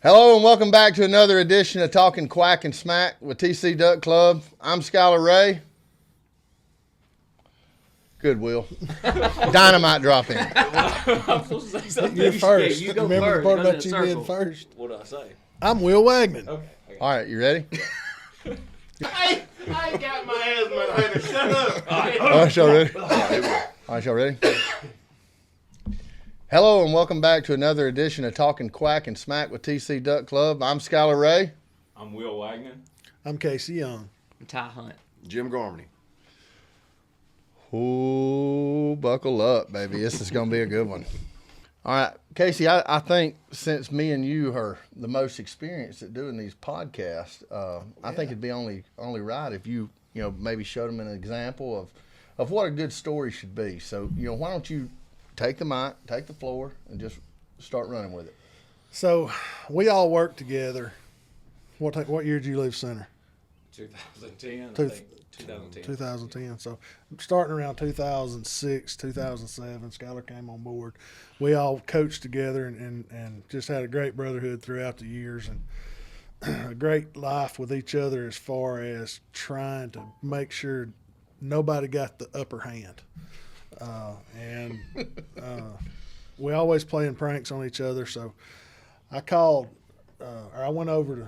Hello and welcome back to another edition of Talking Quack and Smack with TC Duck Club. I'm Skylar Ray. Goodwill. Dynamite drop in. I'm supposed to say something. You're first. Yeah, you go Remember first. the part It goes about in you a being circle. first? What do I say? I'm Will Wagman. Okay. All right, you ready? I got my asthma, honey. Shut up. All right, y'all ready? All right, y'all ready? Hello and welcome back to another edition of Talking Quack and Smack with TC Duck Club. I'm Skylar Ray. I'm Will Wagner. I'm Casey Young. Ty Hunt. Jim Garmany. Oh, buckle up, baby. This is going to be a good one. All right, Casey, I think since me and you are the most experienced at doing these podcasts, I think it'd be only right if you maybe showed them an example of what a good story should be. So, why don't you take the mic, take the floor, and just start running with it. So we all work together. What year did you leave Center? 2010. I Two- think 2010. 2010. So starting around 2006, 2007, Skylar came on board. We all coached together and just had a great brotherhood throughout the years and a great life with each other as far as trying to make sure nobody got the upper hand. We always playing pranks on each other. So I called, or I went over to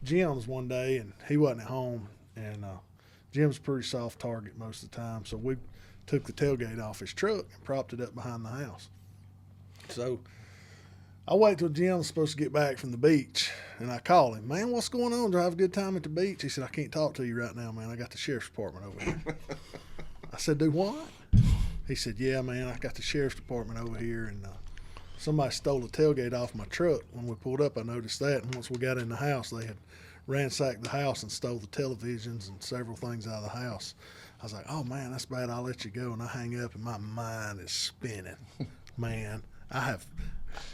Jim's one day and he wasn't at home. And Jim's a pretty soft target most of the time. So we took the tailgate off his truck and propped it up behind the house. So I wait till Jim's supposed to get back from the beach, and I call him. Man, what's going on? Do I have a good time at the beach? He said, I can't talk to you right now, man. I got the sheriff's department over here. I said, do what? He said, yeah, man, I got the sheriff's department over here, and somebody stole the tailgate off my truck. When we pulled up, I noticed that, and once we got in the house, they had ransacked the house and stole the televisions and several things out of the house. I was like, oh, man, that's bad. I'll let you go. And I hang up, and my mind is spinning. Man,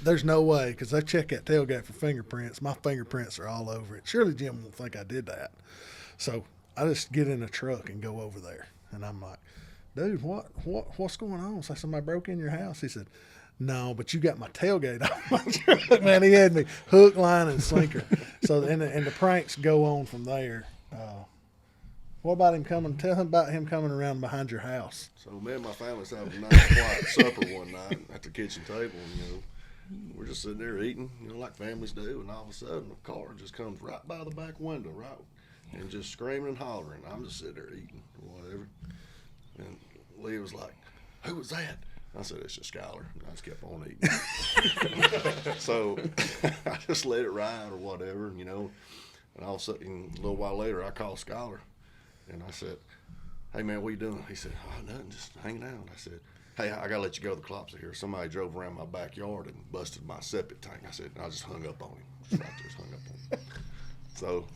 there's no way, because they check that tailgate for fingerprints. My fingerprints are all over it. Surely Jim won't think I did that. So I just get in the truck and go over there, and I'm like, dude, what's going on? So somebody broke in your house? He said, no, but you got my tailgate off my truck. Man, he had me hook, line, and sinker. So and the pranks go on from there. What about him coming? Tell him about him coming around behind your house. So me and my family was having a nice quiet supper one night at the kitchen table, and we're just sitting there eating, like families do, and all of a sudden a car just comes right by the back window, right, and just screaming and hollering. I'm just sitting there eating or whatever, and Leah was like, "Who was that?" I said, "It's just Skylar." And I just kept on eating. So I just let it ride or whatever, and all of a sudden, a little while later, I called Skylar, and I said, "Hey, man, what you doing?" He said, "Oh, nothing, just hanging out." I said, "Hey, I got to let you go. The cops are here. Somebody drove around my backyard and busted my septic tank." I said, and I just hung up on him. Just right there, just hung up on him. So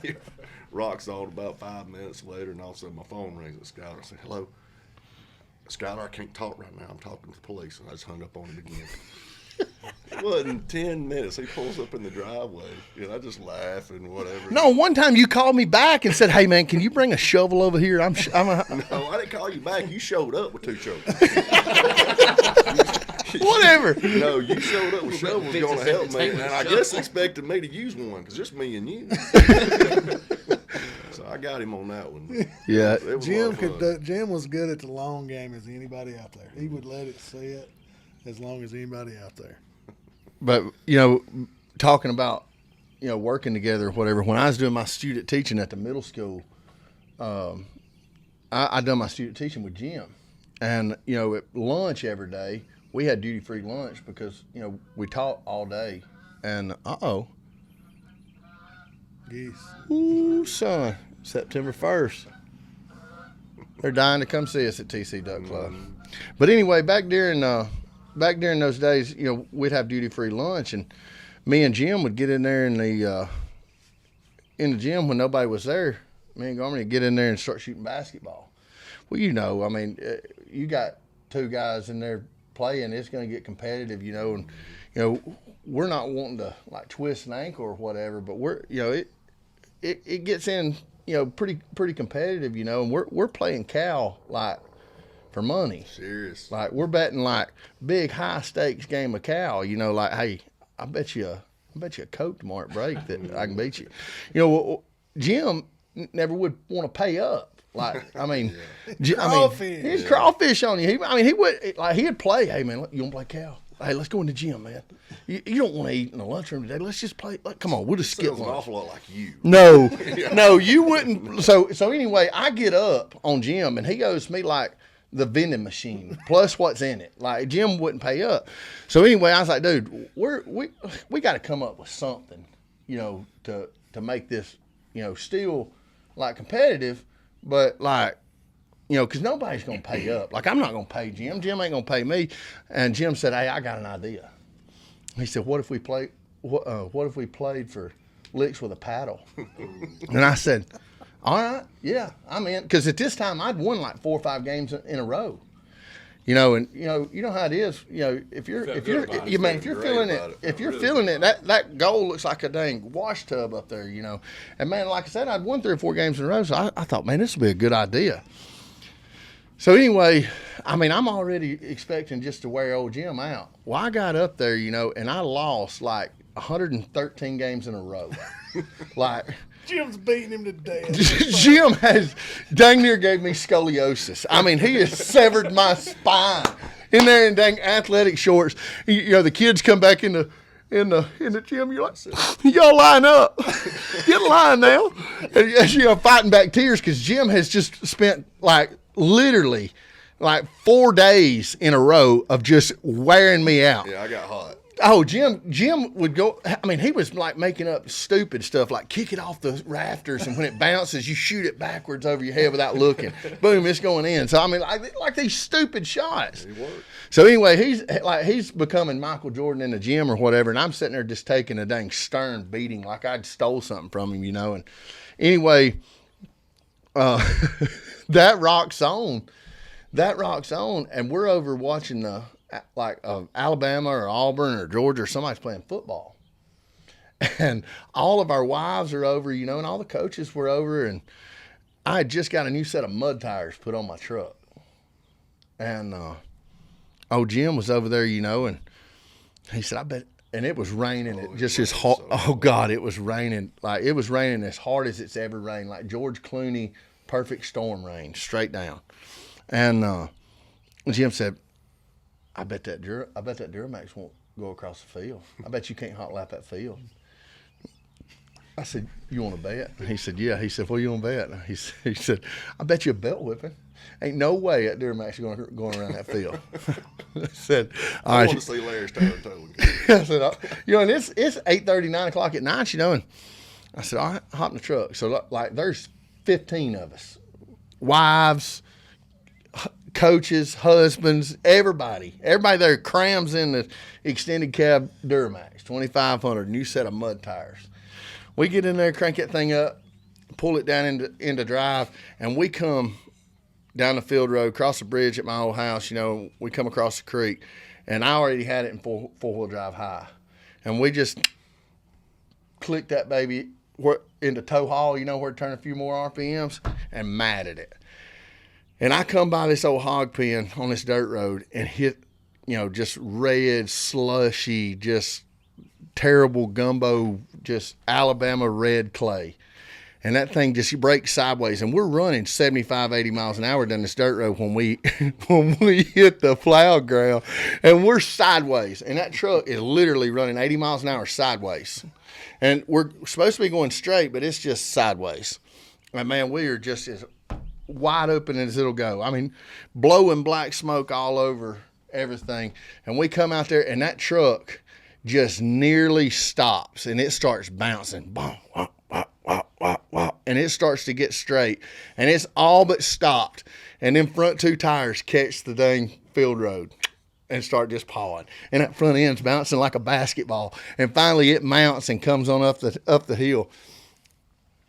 he rocks on about 5 minutes later, and all of a sudden my phone rings at Skylar. I said, "Hello, Skylar, I can't talk right now. I'm talking to the police." And I just hung up on him again. It wasn't 10 minutes. He pulls up in the driveway, and I just laugh and whatever. No, one time you called me back and said, hey, man, can you bring a shovel over here? No, I didn't call you back. You showed up with 2 shovels. Whatever. No, you showed up with shovels going to help me, and I guess expected me to use one because just me and you. So I got him on that one. Yeah. It was a lot of fun. Jim was good at the long game as anybody out there. He would let it sit as long as anybody out there. But, talking about, working together or whatever, when I was doing my student teaching at the middle school, I done my student teaching with Jim. And, at lunch every day, we had duty-free lunch because, we taught all day. And, Geese. ooh, son, September 1st. They're dying to come see us at TC Duck Club. But anyway, back during those days, we'd have duty-free lunch, and me and Jim would get in there in the gym when nobody was there. Me and Garmin would get in there and start shooting basketball. Well, you got 2 guys in there playing, it's going to get competitive, and we're not wanting to like twist an ankle or whatever, but we're it gets in pretty competitive, and we're playing Cal like for money. Serious. Like we're betting like big high stakes game of cow, like, hey, I bet you I bet you a Coke tomorrow at break that I can beat you. You know, Jim never would want to pay up. Like, I mean, Crawfish. he'd crawfish on you. He would, like, he'd play, hey, man, you want to play cow? Hey, let's go in the gym, man. You don't want to eat in the lunchroom today. Let's just play. Like, come on, we'll just skip Sounds an lunch. awful lot like you. No, no, you wouldn't. So anyway, I get up on Jim, and he owes me like the vending machine plus what's in it. Like, Jim wouldn't pay up. So anyway, I was like, dude, we got to come up with something, you know, to make this, you know, still like competitive, but like, you know, because nobody's going to pay up. Like, I'm not going to pay Jim. Jim ain't going to pay me. And Jim said, hey, I got an idea. He said, what if we played for licks with a paddle? And I said, all right, yeah, I'm in. Because at this time, I'd won like 4 or 5 games in a row. You know, and you know how it is. You know, if you're feeling it, that goal looks like a dang wash tub up there. You know, and man, like I said, I'd won 3 or 4 games in a row. So I thought, man, this would be a good idea. So anyway, I mean, I'm already expecting just to wear old Jim out. Well, I got up there, you know, and I lost like 113 games in a row. Like, Jim's beating him to death. Jim has dang near gave me scoliosis. I mean, he has severed my spine in there in dang athletic shorts. You know, the kids come back in the gym. You're like, y'all line up, get in line now. And you know, fighting back tears because Jim has just spent like literally like 4 days in a row of just wearing me out. Yeah, I got hot. Oh, Jim would go. I mean, he was like making up stupid stuff, like kick it off the rafters, and when it bounces, you shoot it backwards over your head without looking. Boom, it's going in. So I mean, like these stupid shots. He worked. So anyway, he's becoming Michael Jordan in the gym or whatever, and I'm sitting there just taking a dang stern beating, like I'd stole something from him, you know. And anyway, that rocks on, and we're over watching the. Like Alabama or Auburn or Georgia or somebody's playing football. And all of our wives are over, you know, and all the coaches were over. And I had just got a new set of mud tires put on my truck. And Jim was over there, you know, and he said, I bet. And it was raining. It was raining. Like, it was raining as hard as it's ever rained. Like George Clooney, perfect storm rain, straight down. And Jim said, I bet that Duramax won't go across the field. I bet you can't hot lap that field. I said, you want to bet? And he said, yeah. He said, what do you want to bet? And he said, I bet you a belt whipping. Ain't no way that Duramax is going around that field. I said, all right. I want to see Larry's tire towing. I said, you know, and it's 8:30, 9 o'clock at night, you know, and I said, all right, hop in the truck. So like there's 15 of us, wives, coaches, husbands, everybody there crams in the extended cab Duramax 2500, new set of mud tires. We get in there, crank that thing up, pull it down into drive, and we come down the field road, cross the bridge at my old house. You know, we come across the creek, and I already had it in four-wheel drive high, and we just clicked that baby into tow haul, you know, where it turned a few more RPMs, and matted it. And I come by this old hog pen on this dirt road and hit, you know, just red, slushy, just terrible gumbo, just Alabama red clay. And that thing just breaks sideways. And we're running 75, 80 miles an hour down this dirt road when we hit the plow ground. And we're sideways. And that truck is literally running 80 miles an hour sideways. And we're supposed to be going straight, but it's just sideways. And man, we are just as wide open as it'll go. I mean, blowing black smoke all over everything. And we come out there, and that truck just nearly stops, and it starts bouncing. Boom, wop, wop, wop, wop, wop. And it starts to get straight, and it's all but stopped. And then front 2 tires catch the dang field road and start just pawing. And that front end's bouncing like a basketball. And finally it mounts and comes on up the hill.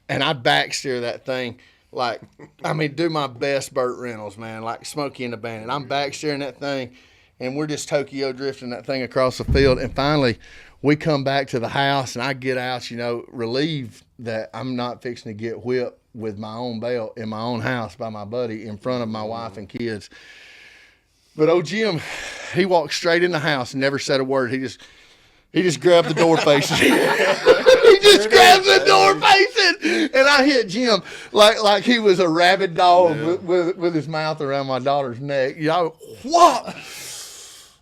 And I backsteer that thing. Like, I mean, do my best Burt Reynolds, man, like Smokey and the Bandit. I'm backsteering that thing, and we're just Tokyo drifting that thing across the field. And finally, we come back to the house, and I get out, you know, relieved that I'm not fixing to get whipped with my own belt in my own house by my buddy in front of my wife and kids. But old Jim, he walked straight in the house and never said a word. He He just grabbed the door facing. He just grabs the door facing, and I hit Jim like he was a rabid dog with his mouth around my daughter's neck. Y'all, what?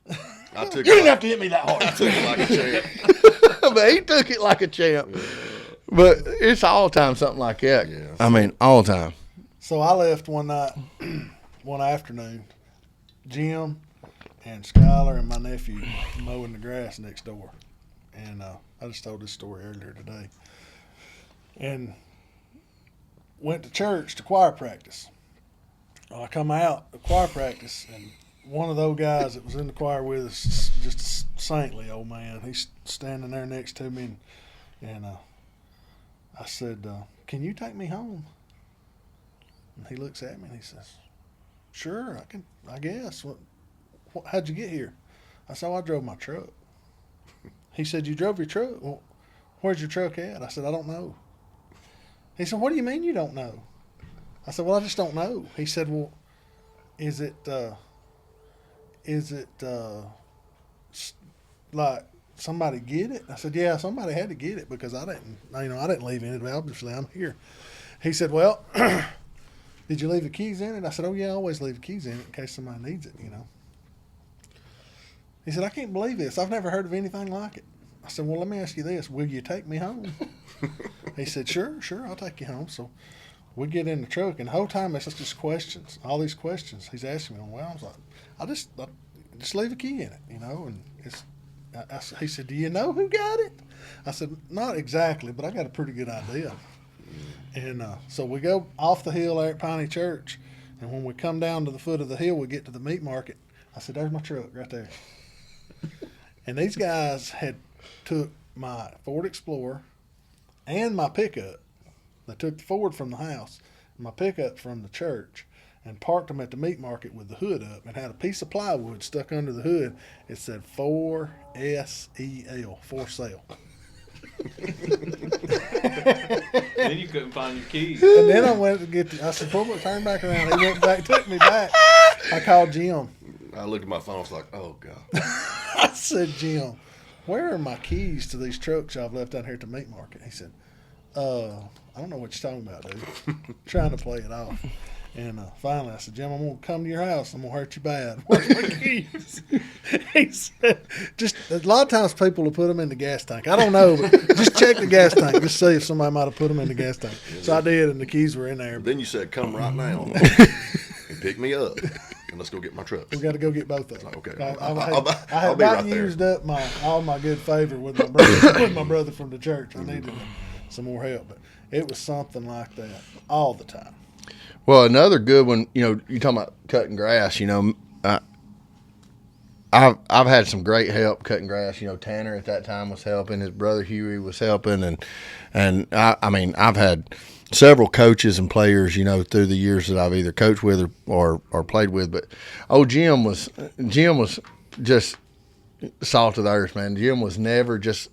You didn't have to hit me that hard. I took it like a champ. But he took it like a champ. Yeah. But it's all the time something like that. Yeah. I mean, all the time. So I left one night, one afternoon. Jim and Skylar and my nephew mowing the grass next door. And I just told this story earlier today. And went to church to choir practice. I come out of choir practice, and one of those guys that was in the choir with us, just a saintly old man, he's standing there next to me, and I said, can you take me home? And he looks at me and he says, sure, I guess. How'd you get here? I said, I drove my truck. He said, you drove your truck? Well, where's your truck at? I said, I don't know. He said, what do you mean you don't know? I said, well, I just don't know. He said, well, is it like somebody get it? I said, yeah, somebody had to get it because I didn't leave in it. Obviously, I'm here. He said, well, did you leave the keys in it? I said, oh, yeah, I always leave the keys in it in case somebody needs it, He said, I can't believe this. I've never heard of anything like it. I said, well, let me ask you this. Will you take me home? He said, sure, I'll take you home. So we get in the truck, and the whole time it's just questions, all these questions he's asking me. Well, I was like, I just leave a key in it, and he said, do you know who got it? I said, not exactly, but I got a pretty good idea. And so we go off the hill there at Piney Church, and when we come down to the foot of the hill, we get to the meat market. I said, there's my truck right there. And these guys had took my Ford Explorer and my pickup. They took the Ford from the house and my pickup from the church and parked them at the meat market with the hood up and had a piece of plywood stuck under the hood. It said 4SEL, for sale. Then you couldn't find your keys. And then I went to I said, turn back around. He went back, took me back. I called Jim. I looked at my phone. I was like, oh, God. I said, Jim, where are my keys to these trucks I've left down here at the meat market? He said, I don't know what you're talking about, dude. Trying to play it off. And finally, I said, Jim, I'm going to come to your house. I'm going to hurt you bad. Where's my keys? He said, just a lot of times people will put them in the gas tank. I don't know, but just check the gas tank. Just see if somebody might have put them in the gas tank. So I did, and the keys were in there. Then you said, come right now and pick me up. And let's go get my truck. We got to go get both of them. Okay. I had about used up all my good favor with my brother from the church. I needed some more help, but it was something like that all the time. Well, another good one, you're talking about cutting grass. I've had some great help cutting grass. Tanner at that time was helping. His brother Huey was helping, and I've had several coaches and players, through the years that I've either coached with or played with. But Jim was just salt of the earth, man. Jim was never just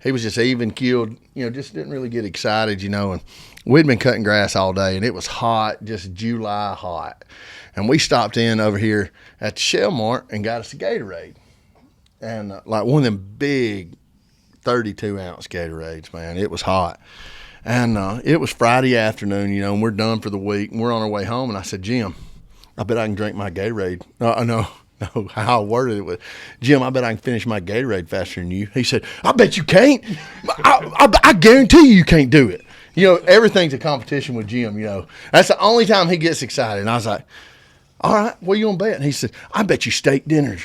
he was just even keeled, just didn't really get excited, and we'd been cutting grass all day, and it was hot, just July hot. And we stopped in over here at the Shell Mart and got us a Gatorade. And one of them big 32-ounce Gatorades, man. It was hot. And it was Friday afternoon, and we're done for the week, and we're on our way home. And I said, Jim, I bet I can drink my Gatorade. No, how I worded it was, Jim, I bet I can finish my Gatorade faster than you. He said, I bet you can't. I guarantee you can't do it. Everything's a competition with Jim, That's the only time he gets excited. And I was like, all right, what are you going to bet? And he said, I bet you a steak dinner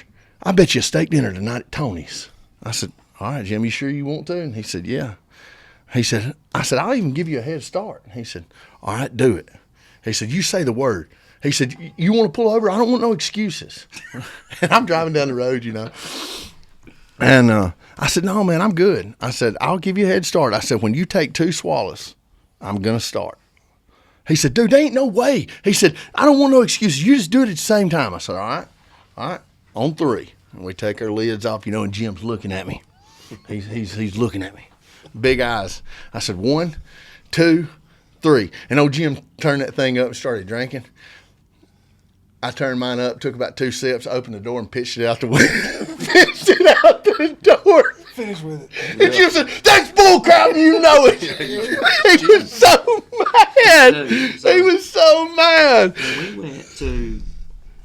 tonight at Tony's. I said, all right, Jim, you sure you want to? And he said, yeah. I said, I'll even give you a head start. And he said, all right, do it. He said, you say the word. He said, you want to pull over? I don't want no excuses. And I'm driving down the road, And I said, no, man, I'm good. I said, I'll give you a head start. I said, when you take 2 swallows, I'm going to start. He said, dude, there ain't no way. He said, I don't want no excuses. You just do it at the same time. I said, all right, on 3. And we take our lids off, and Jim's looking at me. He's looking at me. Big eyes. I said, 1, 2, 3. And old Jim turned that thing up and started drinking. I turned mine up, took about 2 sips, opened the door, and pitched it out the window. fished it out the door. Finish with it. And Jim said, "That's bullcrap, you know it." He was so mad. He was so mad.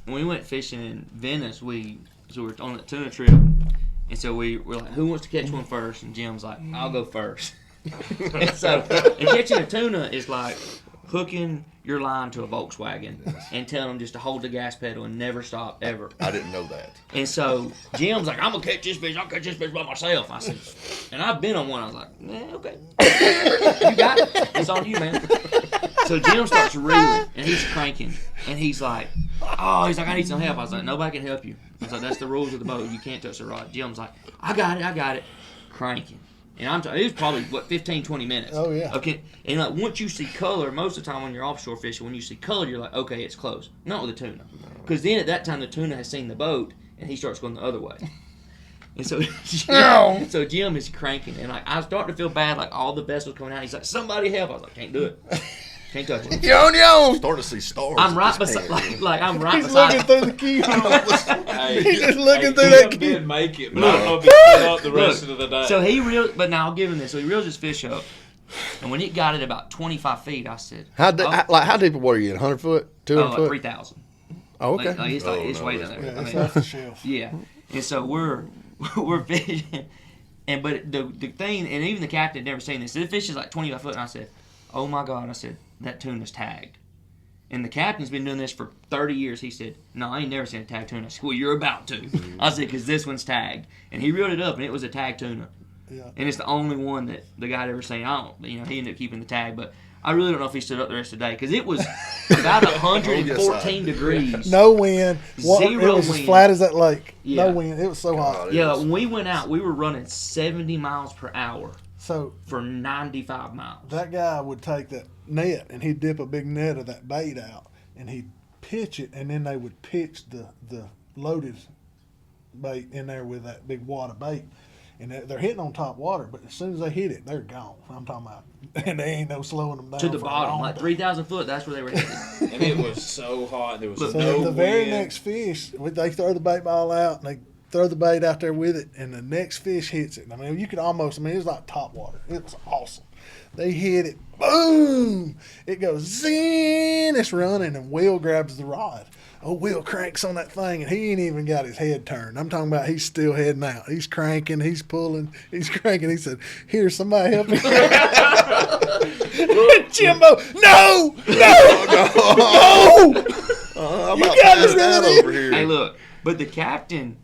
When we went fishing in Venice, we were on the tuna trip, and so we were like, "Who wants to catch one first?" And Jim's like, "I'll go first." And catching a tuna is like hooking your line to a Volkswagen and telling them just to hold the gas pedal and never stop ever. I didn't know that. And so Jim's like, "I'm gonna catch this fish. I'll catch this fish by myself." I said, and I've been on one. I was like, "Okay, you got it. It's on you, man." So Jim starts reeling and he's cranking and he's like, "I need some help." I was like, "Nobody can help you." I was like, "That's the rules of the boat. You can't touch the rod." Jim's like, I got it. Cranking. And it was probably, 15, 20 minutes. Oh, yeah. Okay. And like once you see color, most of the time when you're offshore fishing, when you see color, you're like, okay, it's close. Not with a tuna. Because then at that time, the tuna has seen the boat, and he starts going the other way. And so Jim is cranking. And like I start to feel bad, like all the vessels coming out. He's like, "Somebody help." I was like, "Can't do it. Can't touch it." Yo. Starting to see stars. I'm at right this beside, point. like I'm right He's beside. looking through the keyhole. Hey, He's just looking through Jim that key. did make it, but I don't know if he put up the rest of the day. So he reels, but now I'll give him this. So he reels his fish up, and when it got at about 25 feet, I said, How deep of water are you in? 100 foot? 200 like foot? 3,000. Oh, okay. It's way down there. Yeah, I it's mean, off the shelf. yeah. And so we're fishing, but the thing, and even the captain had never seen this. The fish is like 25 foot, and I said, "Oh my God!" I said, "That tuna's tagged." And the captain's been doing this for 30 years. He said, "No, I ain't never seen a tagged tuna." I said, "Well, you're about to." I said, "Because this one's tagged." And he reeled it up, and it was a tagged tuna. Yeah. And it's the only one that the guy had ever seen. He ended up keeping the tag, but I really don't know if he stood up the rest of the day because it was about 114 degrees. No wind. Zero it was wind. as flat as that lake. Yeah. No wind. It was so hot. Yeah, when we went out, we were running 70 miles per hour So for 95 miles. that guy would take that net and he'd dip a big net of that bait out and he'd pitch it, and then they would pitch the loaded bait in there with that big wad of bait. And they're hitting on top water, but as soon as they hit it, they're gone. I'm talking about, and they ain't no slowing them down. To the for a bottom, long like time. 3,000 foot, that's where they were headed. And it was so hot. There was Look, So no the very wind. next fish, they throw the bait ball out and they throw the bait out there with it, and the next fish hits it. I mean, you could almost, it was like top water. It was awesome. They hit it, boom! It goes zing, it's running, and Will grabs the rod. Oh, Will cranks on that thing, and he ain't even got his head turned. I'm talking about he's still heading out. He's cranking, he's pulling, he's cranking. He said, "Here, somebody help me." Jimbo, no! I'm You about got passed it, out really? over here. Hey, look, but the captain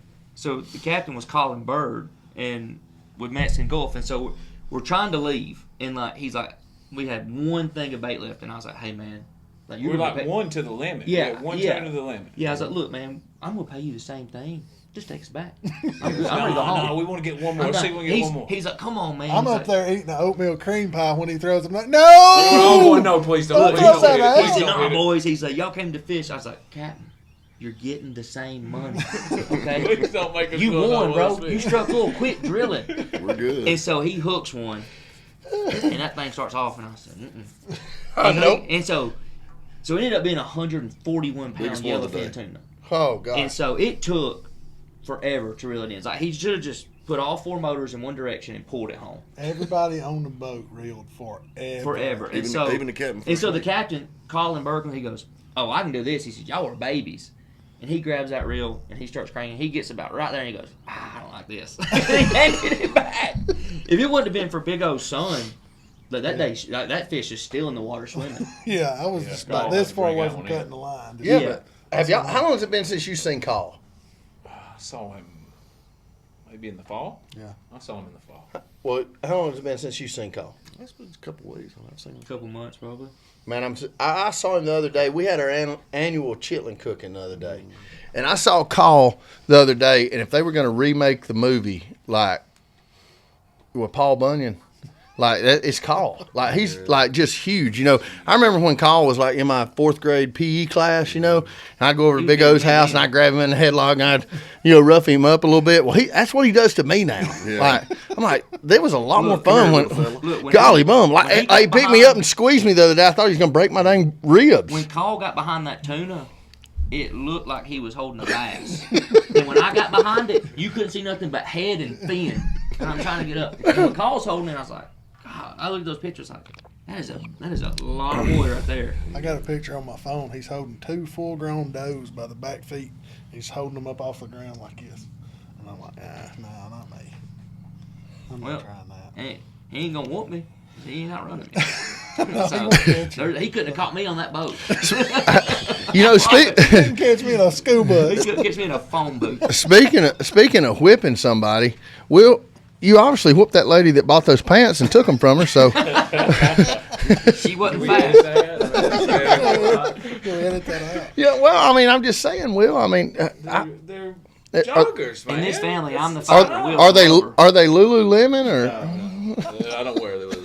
was calling Bird and with Mexican Gulf, and so we're trying to leave, and like he's like, we had one thing of bait left, and I was like, "Hey man, like We were like one to the limit. Yeah, We had one yeah. turn to the limit. Yeah, I was like, "Look, man, I'm gonna pay you the same thing. Just take us back. I'm ready to go home." No, we want to get one more. I'm Let's not- see if we can get one more. He's like, "Come on, man." I'm He's up like, there eating the oatmeal cream pie when he throws them. Like, no! Oh, no, please don't. Don't Please toss don't that hit it. out. He Please said, don't "No, hit it. boys." He's like, "Y'all came to fish." I was like, "Captain, you're getting the same money. Okay, Please don't make us you feel won, no bro. worse. You struck a little. Quit drilling." We're good. And so he hooks one, and that thing starts off, and I said, Nope. And so it ended up being 141 Biggest pound one of the yellowfin day. tuna. Oh, God. And so it took forever to reel it in. It's like he should have just put all four motors in one direction and pulled it home Everybody on the boat reeled forever. And even, so even the captain. And so the captain, Colin Berkeley, he goes, "Oh, I can do this." He says, "Y'all are babies." And he grabs that reel and he starts cranking. He gets about right there and he goes, "I don't like this." He handed it back. If it wouldn't have been for Big O's son, that day, that fish is still in the water swimming. Yeah, I was just about no, this I'd far bring away that from one in. cutting the line. Yeah, Yeah. but have y'all? How long has it been since you seen Call? I saw him maybe in the fall. Yeah. I saw him in the fall. Well, how long has it been since you seen Call? That's been a couple of weeks. I've seen A him. couple months probably. Man, I saw him the other day. We had our annual chitlin cooking the other day, and I saw Call the other day. And if they were going to remake the movie, like with Paul Bunyan, like that, it's Call. Like he's like just huge. You know, I remember when Call was like in my 4th grade PE class. You know, and I'd go over to He Big was O's big house and man. I'd grab him in the headlock and I'd rough him up a little bit. Well, that's what he does to me now. Yeah. Like I'm like, there was a lot Look, more fun come when. here, little fella. Look, when Golly he- bum! Like when he he got picked me behind- up and squeezed me the other day. I thought he was gonna break my dang ribs. When Cole got behind that tuna, it looked like he was holding a bass. And when I got behind it, you couldn't see nothing but head and fin. And I'm trying to get up. And McCall's holding it, I was like, God, I looked at those pictures like, that is a lot of boy right there. I got a picture on my phone. He's holding 2 full-grown does by the back feet. He's holding them up off the ground like this. And I'm like, no, not me. I'm not trying that. He ain't going to whoop me. He ain't outrunning me. No, So, he couldn't have caught me on that boat. You know, he couldn't catch me in a scuba. He couldn't catch me in a phone booth. speaking of whipping somebody, Will, you obviously whooped that lady that bought those pants and took them from her. So She wasn't We fast. did that. Go edit that out. yeah, well, I mean, I'm just saying, Will. I mean, They're joggers, man. In this family, I'm the It's- father of Will. are they Lululemon or? I don't wear those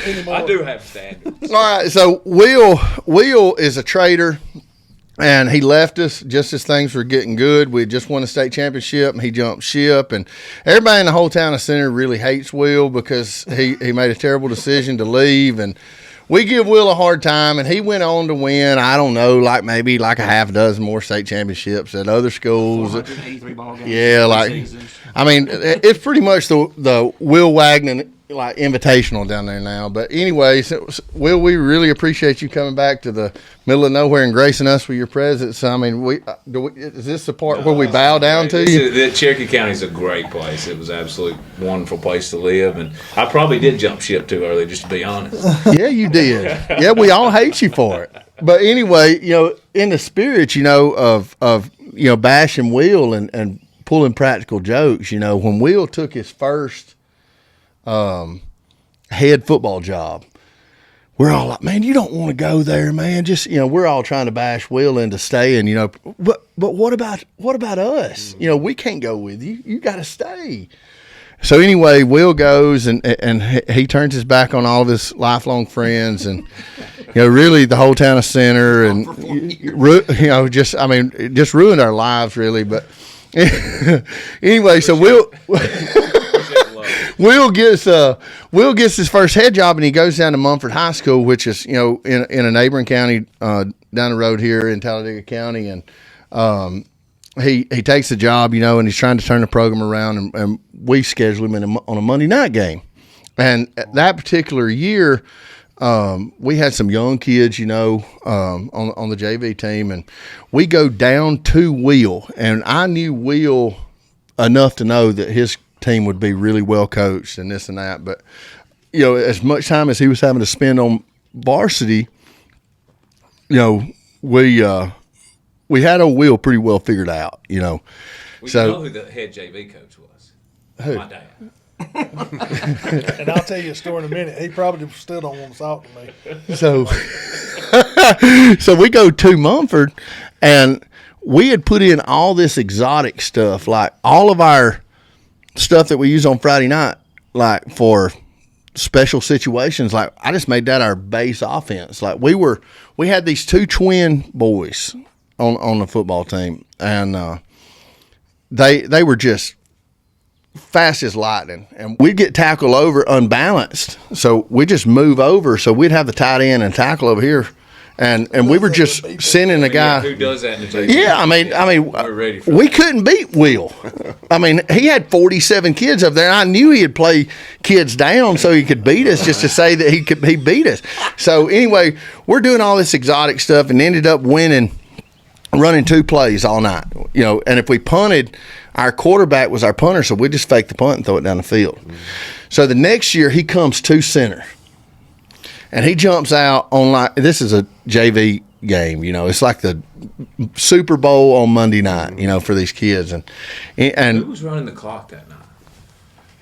anymore. I do have standards. All right, so Will is a trader, and he left us just as things were getting good. We had just won a state championship, and he jumped ship, and everybody in the whole town of Center really hates Will because he made a terrible decision to leave, and we give Will a hard time, and he went on to win, I don't know, maybe a half dozen more state championships at other schools. 483 ball games. Yeah, I mean, it's pretty much the Will Wagner invitational down there now. But anyway, Will, we really appreciate you coming back to the middle of nowhere and gracing us with your presence. I mean, is this the part where we bow down to you? Cherokee County is a great place. It was an absolutely wonderful place to live, and I probably did jump ship too early, just to be honest. Yeah, you did. Yeah, we all hate you for it. But anyway, in the spirit, of bashing Will and pulling practical jokes, when Will took his first head football job, we're all like, man, you don't want to go there, man. Just, we're all trying to bash Will into staying, but what about us? We can't go with you. You got to stay. So anyway, Will goes and he turns his back on all of his lifelong friends and, really the whole town of Center and, just ruined our lives really. But anyway, so Will gets his first head job, and he goes down to Mumford High School, which is in a neighboring county down the road here in Talladega County, and he takes the job, and he's trying to turn the program around, and we schedule him on a Monday night game, and that particular year, we had some young kids, on the JV team, and we go down to Will, and I knew Will enough to know that his team would be really well coached and this and that, but as much time as he was having to spend on varsity, we had old Will pretty well figured out, We know who the head JV coach was. Who? My dad. And I'll tell you a story in a minute. He probably still don't want to talk to me. So we go to Mumford, and we had put in all this exotic stuff, like all of our stuff that we use on Friday night, like for special situations. Like I just made that our base offense. Like we had these 2 twin boys on the football team, and they were just fast as lightning, and we'd get tackled over unbalanced, so we just move over, so we'd have the tight end and tackle over here, and we were just sending a guy. Who does that in the JV? Yeah, I mean, We're ready for we couldn't beat Will. I mean, he had 47 kids up there, and I knew he'd play kids down so he could beat us, just to say that he beat us. So anyway, we're doing all this exotic stuff and ended up winning, running 2 plays all night. And if we punted, our quarterback was our punter, so we just fake the punt and throw it down the field. So the next year he comes to Center, and he jumps out on this is a JV game, it's like the Super Bowl on Monday night, for these kids, and Who was running the clock that night?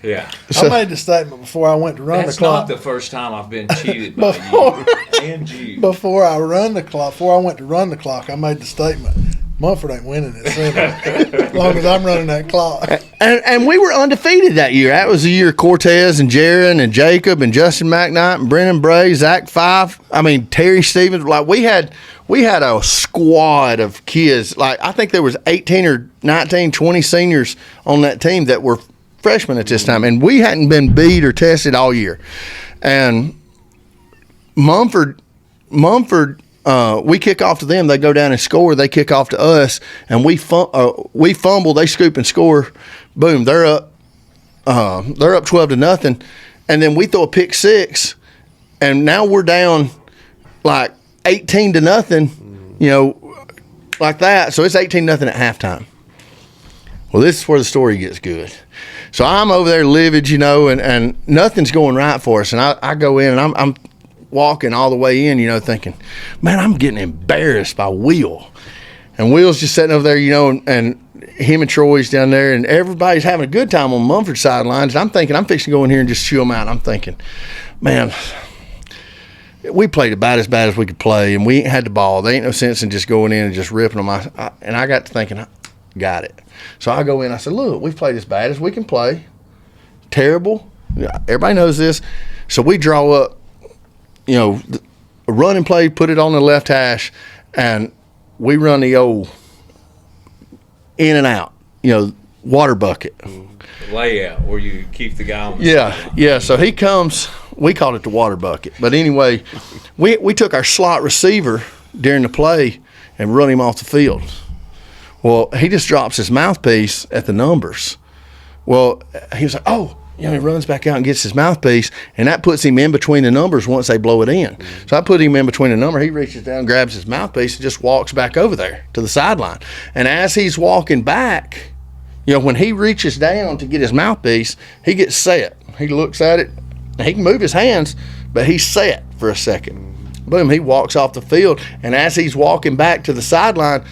Yeah. I made the statement before I went to run That's the clock. not the first time I've been cheated by you and you. Before I went to run the clock, I made the statement, Mumford ain't winning at Center as long as I'm running that clock. And we were undefeated that year. That was the year Cortez and Jaron and Jacob and Justin McKnight and Brennan Bray, Zach Five. I mean, Terry Stevens. Like we had a squad of kids. Like I think there was 18 or 19, 20 seniors on that team that were freshmen at this time, and we hadn't been beat or tested all year. And Mumford we kick off to them. They go down and score. They kick off to us, and we fumble. They scoop and score. Boom, they're up 12-0, and then we throw a pick six, and now we're down like 18-0. You know, like that. So it's 18-0 at halftime. Well, this is where the story gets good. So I'm over there livid, you know, and nothing's going right for us. And I go in, and I'm walking all the way in, you know, thinking, man, I'm getting embarrassed by Will. And Will's just sitting over there, you know, and him and Troy's down there, and everybody's having a good time on Mumford sidelines. And I'm thinking, I'm fixing to go in here and just chew them out. I'm thinking, man, we played about as bad as we could play, and we ain't had the ball. There ain't no sense in just going in and just ripping them. And I got to thinking, got it. So I go in, I said, look, we've played as bad as we can play. Terrible. Everybody knows this. So we draw up, you know, a running play, put it on the left hash, and we run the old in and out, you know, water bucket. Layout where you keep the guy on the Yeah. So he comes, we called it the water bucket. But anyway, we took our slot receiver during the play and run him off the field. Well, he just drops his mouthpiece at the numbers. Well, he was like, oh, you know, he runs back out and gets his mouthpiece, and that puts him in between the numbers once they blow it in. So I put him in between the number. He reaches down, grabs his mouthpiece, and just walks back over there to the sideline. And as he's walking back, you know, when he reaches down to get his mouthpiece, he gets set. He looks at it. He can move his hands, but he's set for a second. Boom, he walks off the field, and as he's walking back to the sideline,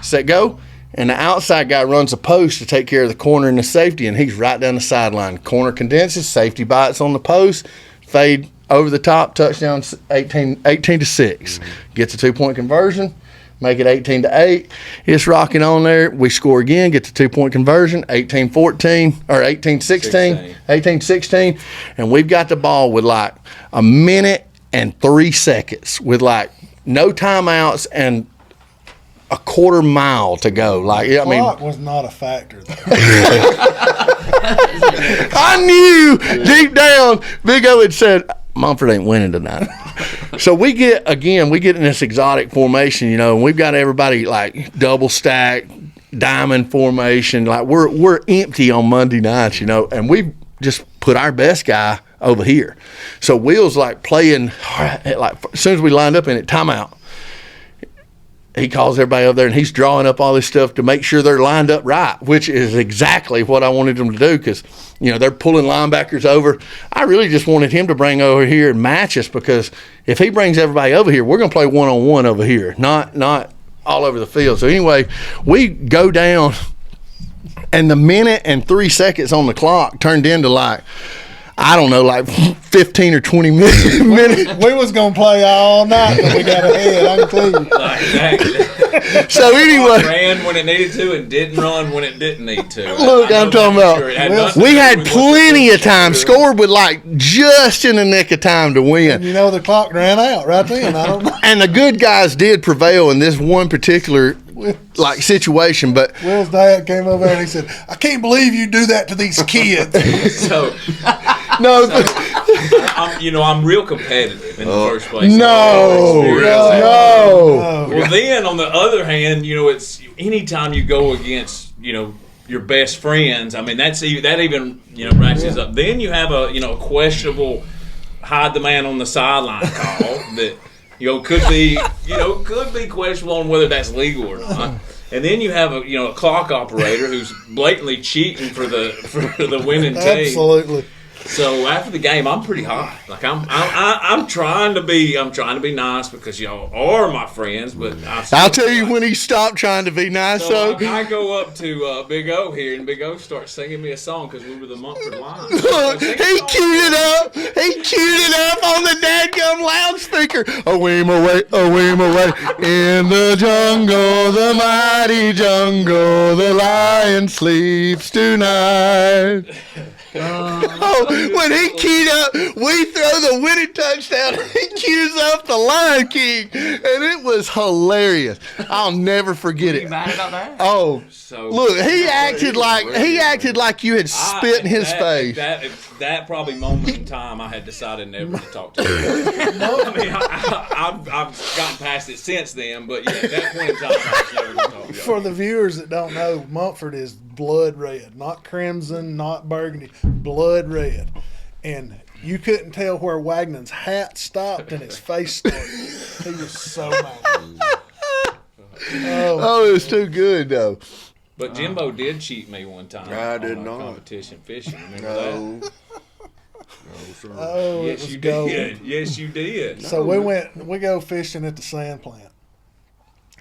set, go. And the outside guy runs a post to take care of the corner and the safety, and he's right down the sideline. Corner condenses, safety bites on the post, fade over the top, touchdown 18-6. Gets a 2-point conversion, make it 18-8. It's rocking on there. We score again, get the 2-point conversion, 18-14 or 18-16, and we've got the ball with like a minute and 3 seconds with like no timeouts and a quarter mile to go. Like, I mean, Clock was not a factor there. I knew deep down, Big O had said, Mumford ain't winning tonight. So we get in this exotic formation, you know, and we've got everybody like double stack, diamond formation. Like we're empty on Monday nights, you know, and we just put our best guy over here. So Will's like playing, like as soon as we lined up in it, timeout. He calls everybody up there, and he's drawing up all this stuff to make sure they're lined up right, which is exactly what I wanted them to do because, you know, they're pulling linebackers over. I really just wanted him to bring over here and match us because if he brings everybody over here, we're going to play one-on-one over here, not all over the field. So anyway, we go down, and the minute and 3 seconds on the clock turned into like, I don't know, like 15 or 20 minutes. We was going to play all night when we got ahead, I can tell you. Exactly. So anyway, ran when it needed to and didn't run when it didn't need to. Look, I'm talking about, we had plenty of time, scored with like just in the nick of time to win. You know, the clock ran out right then. I don't know. And the good guys did prevail in this one particular like situation, but Will's dad came over and he said, I can't believe you do that to these kids. I'm real competitive in the first place. No. Well, then on the other hand, you know, it's anytime you go against, you know, your best friends. I mean, that even you know ratchets up. Then you have a questionable hide the man on the sideline call that. You know, could be questionable on whether that's legal or not. And then you have a clock operator who's blatantly cheating for the winning team. Absolutely. So after the game, I'm pretty hot. Like I'm trying to be nice because y'all are my friends. But I'll tell you when he stopped trying to be nice. So I go up to Big O here, and Big O starts singing me a song because we were the Mumford Lions. He queued it up. He queued it up on the dadgum loudspeaker. Away, in the jungle, the mighty jungle, the lion sleeps tonight. When he keyed up, we throw the winning touchdown. He cues up the line kick, and it was hilarious. I'll never forget You it. mad about that? Oh, So look, he acted like you had spit in his face. That probably moment in time, I had decided never to talk to him. I mean, I've gotten past it since then, but yeah, at that point in time, I was never going to talk to him. For the viewers that don't know, Mumford is blood red, not crimson, not burgundy, blood red. And you couldn't tell where Wagnon's hat stopped and his face started. He was so mad. Oh, it was too good though. But Jimbo did cheat me one time. I did on a not. competition fishing. Remember No. that? No, sir. Oh, it Yes, was you gold. did. Yes, you did. So we go fishing at the sand plant,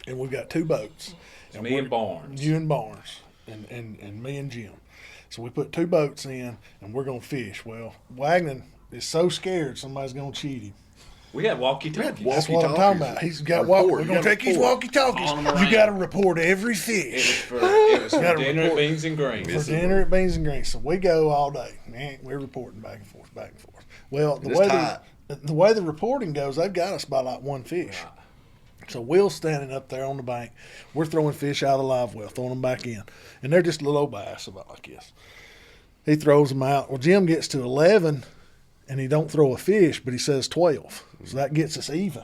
and we got 2 boats. And Me and Barnes. You and Barnes, and me and Jim. So we put 2 boats in, and we're gonna fish. Well, Wagner is so scared somebody's gonna cheat him. We had walkie-talkies. That's what I'm talking about. He's got we're gonna take his walkie-talkies. On them You around. got to report every It was fish for Gotta dinner report. at Beans and Greens. for dinner at Beans and Greens. So we go all day. Man, we're reporting back and forth, back and forth. Well, It's tight. the way the reporting goes, they've got us by like 1 fish. So Will's standing up there on the bank. We're throwing fish out of the live well, throwing them back in. And they're just little old bass about like this. He throws them out. Well, Jim gets to 11, and he don't throw a fish, but he says 12. So that gets us even.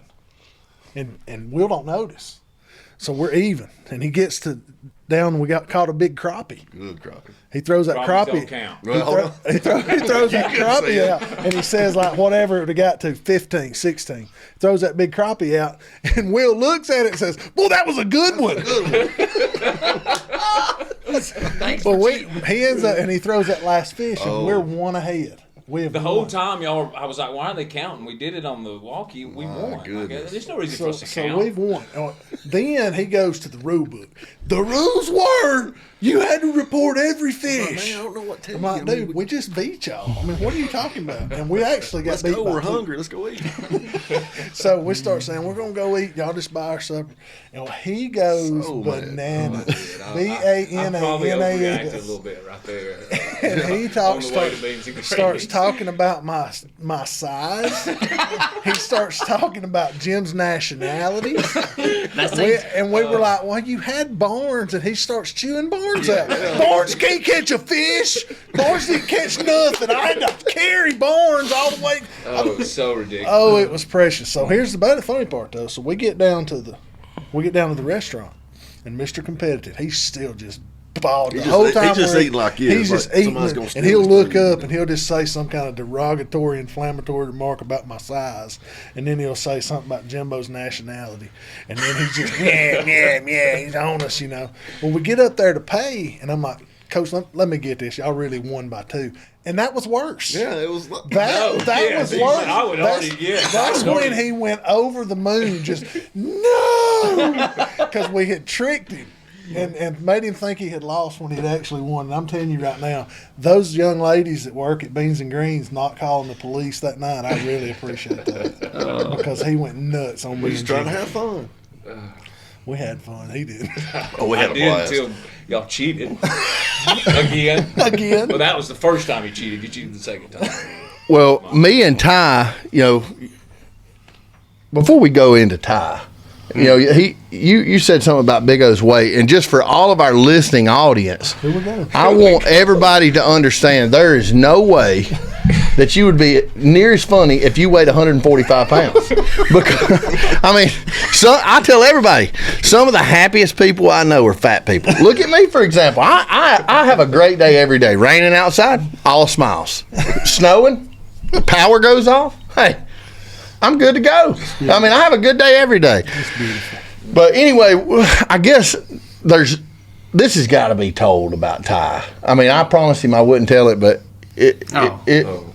And Will don't notice. So we're even. And he gets to down, we got caught a big crappie. Good crappie. He throws that Crappies crappie. don't count. He, Well, hold on. he throws that couldn't crappie see it. out, and he says like whatever it would have got to 15, 16. Throws that big crappie out, and Will looks at it and says, "Well, that was a good one." Thanks But for he ends up and he throws that last fish, and Oh. we're 1 ahead. We have The whole won. time, y'all, I was like, why are they counting? We did it on the walkie. We won. Like, goodness. there's no reason for So, us to so count. we've won. Then he goes to the rule book. The rules were you had to report every fish. Man, I don't know what to tell I'm you. like, I mean, dude, we just beat y'all. I mean, what are you talking about? And we actually got let's beat go. by We're 2. hungry. Let's go eat. So we start saying, we're going to go eat. Y'all just buy our supper. And he goes So mad. bananas. I probably overreacted a B-A-N-A-N-A-S. little bit right there. And he On the way to Beans and starts Greens. talking about my size. He starts talking about Jim's nationality. And we were like, well, you had Barnes. And he starts chewing Barnes out. Barnes can't catch a fish. Barnes didn't catch nothing. I had to carry Barnes all the way. Oh, it's so ridiculous. Oh, it was precious. So here's the funny part though. So we get down to the restaurant, and Mr. Competitive, he's still just bald the He's whole just- time. he's just we're- eating like you. He's It's just like eating, somebody's gonna and steal he'll his look food. up and he'll just say some kind of derogatory, inflammatory remark about my size, and then he'll say something about Jimbo's nationality, and then he's just yeah, he's on us, you know. Well, we get up there to pay, and I'm like, Coach, let me get this. Y'all really won by 2, and that was worse. Yeah, it was. Like, That yeah, was see, worse. I would already- That's I would when already- he went over the moon. Just no, because we had tricked him and made him think he had lost when he'd actually won. And I'm telling you right now, those young ladies that work at Beans and Greens not calling the police that night, I really appreciate that because he went nuts on me. we just trying to have fun. We had fun. He did Oh, we I had a did blast. until y'all cheated again. again. Well, that was the first time you cheated. You cheated the second time. Well, me and Ty, before we go into Ty, you said something about Big O's weight, and just for all of our listening audience, Here we go. I want everybody to understand there is no way that you would be near as funny if you weighed 145 pounds. Because, I mean, I tell everybody, some of the happiest people I know are fat people. Look at me, for example. I have a great day every day. Raining outside, all smiles. Snowing, the power goes off. Hey, I'm good to go. I mean, I have a good day every day. But anyway, I guess this has got to be told about Ty. I mean, I promised him I wouldn't tell it, but it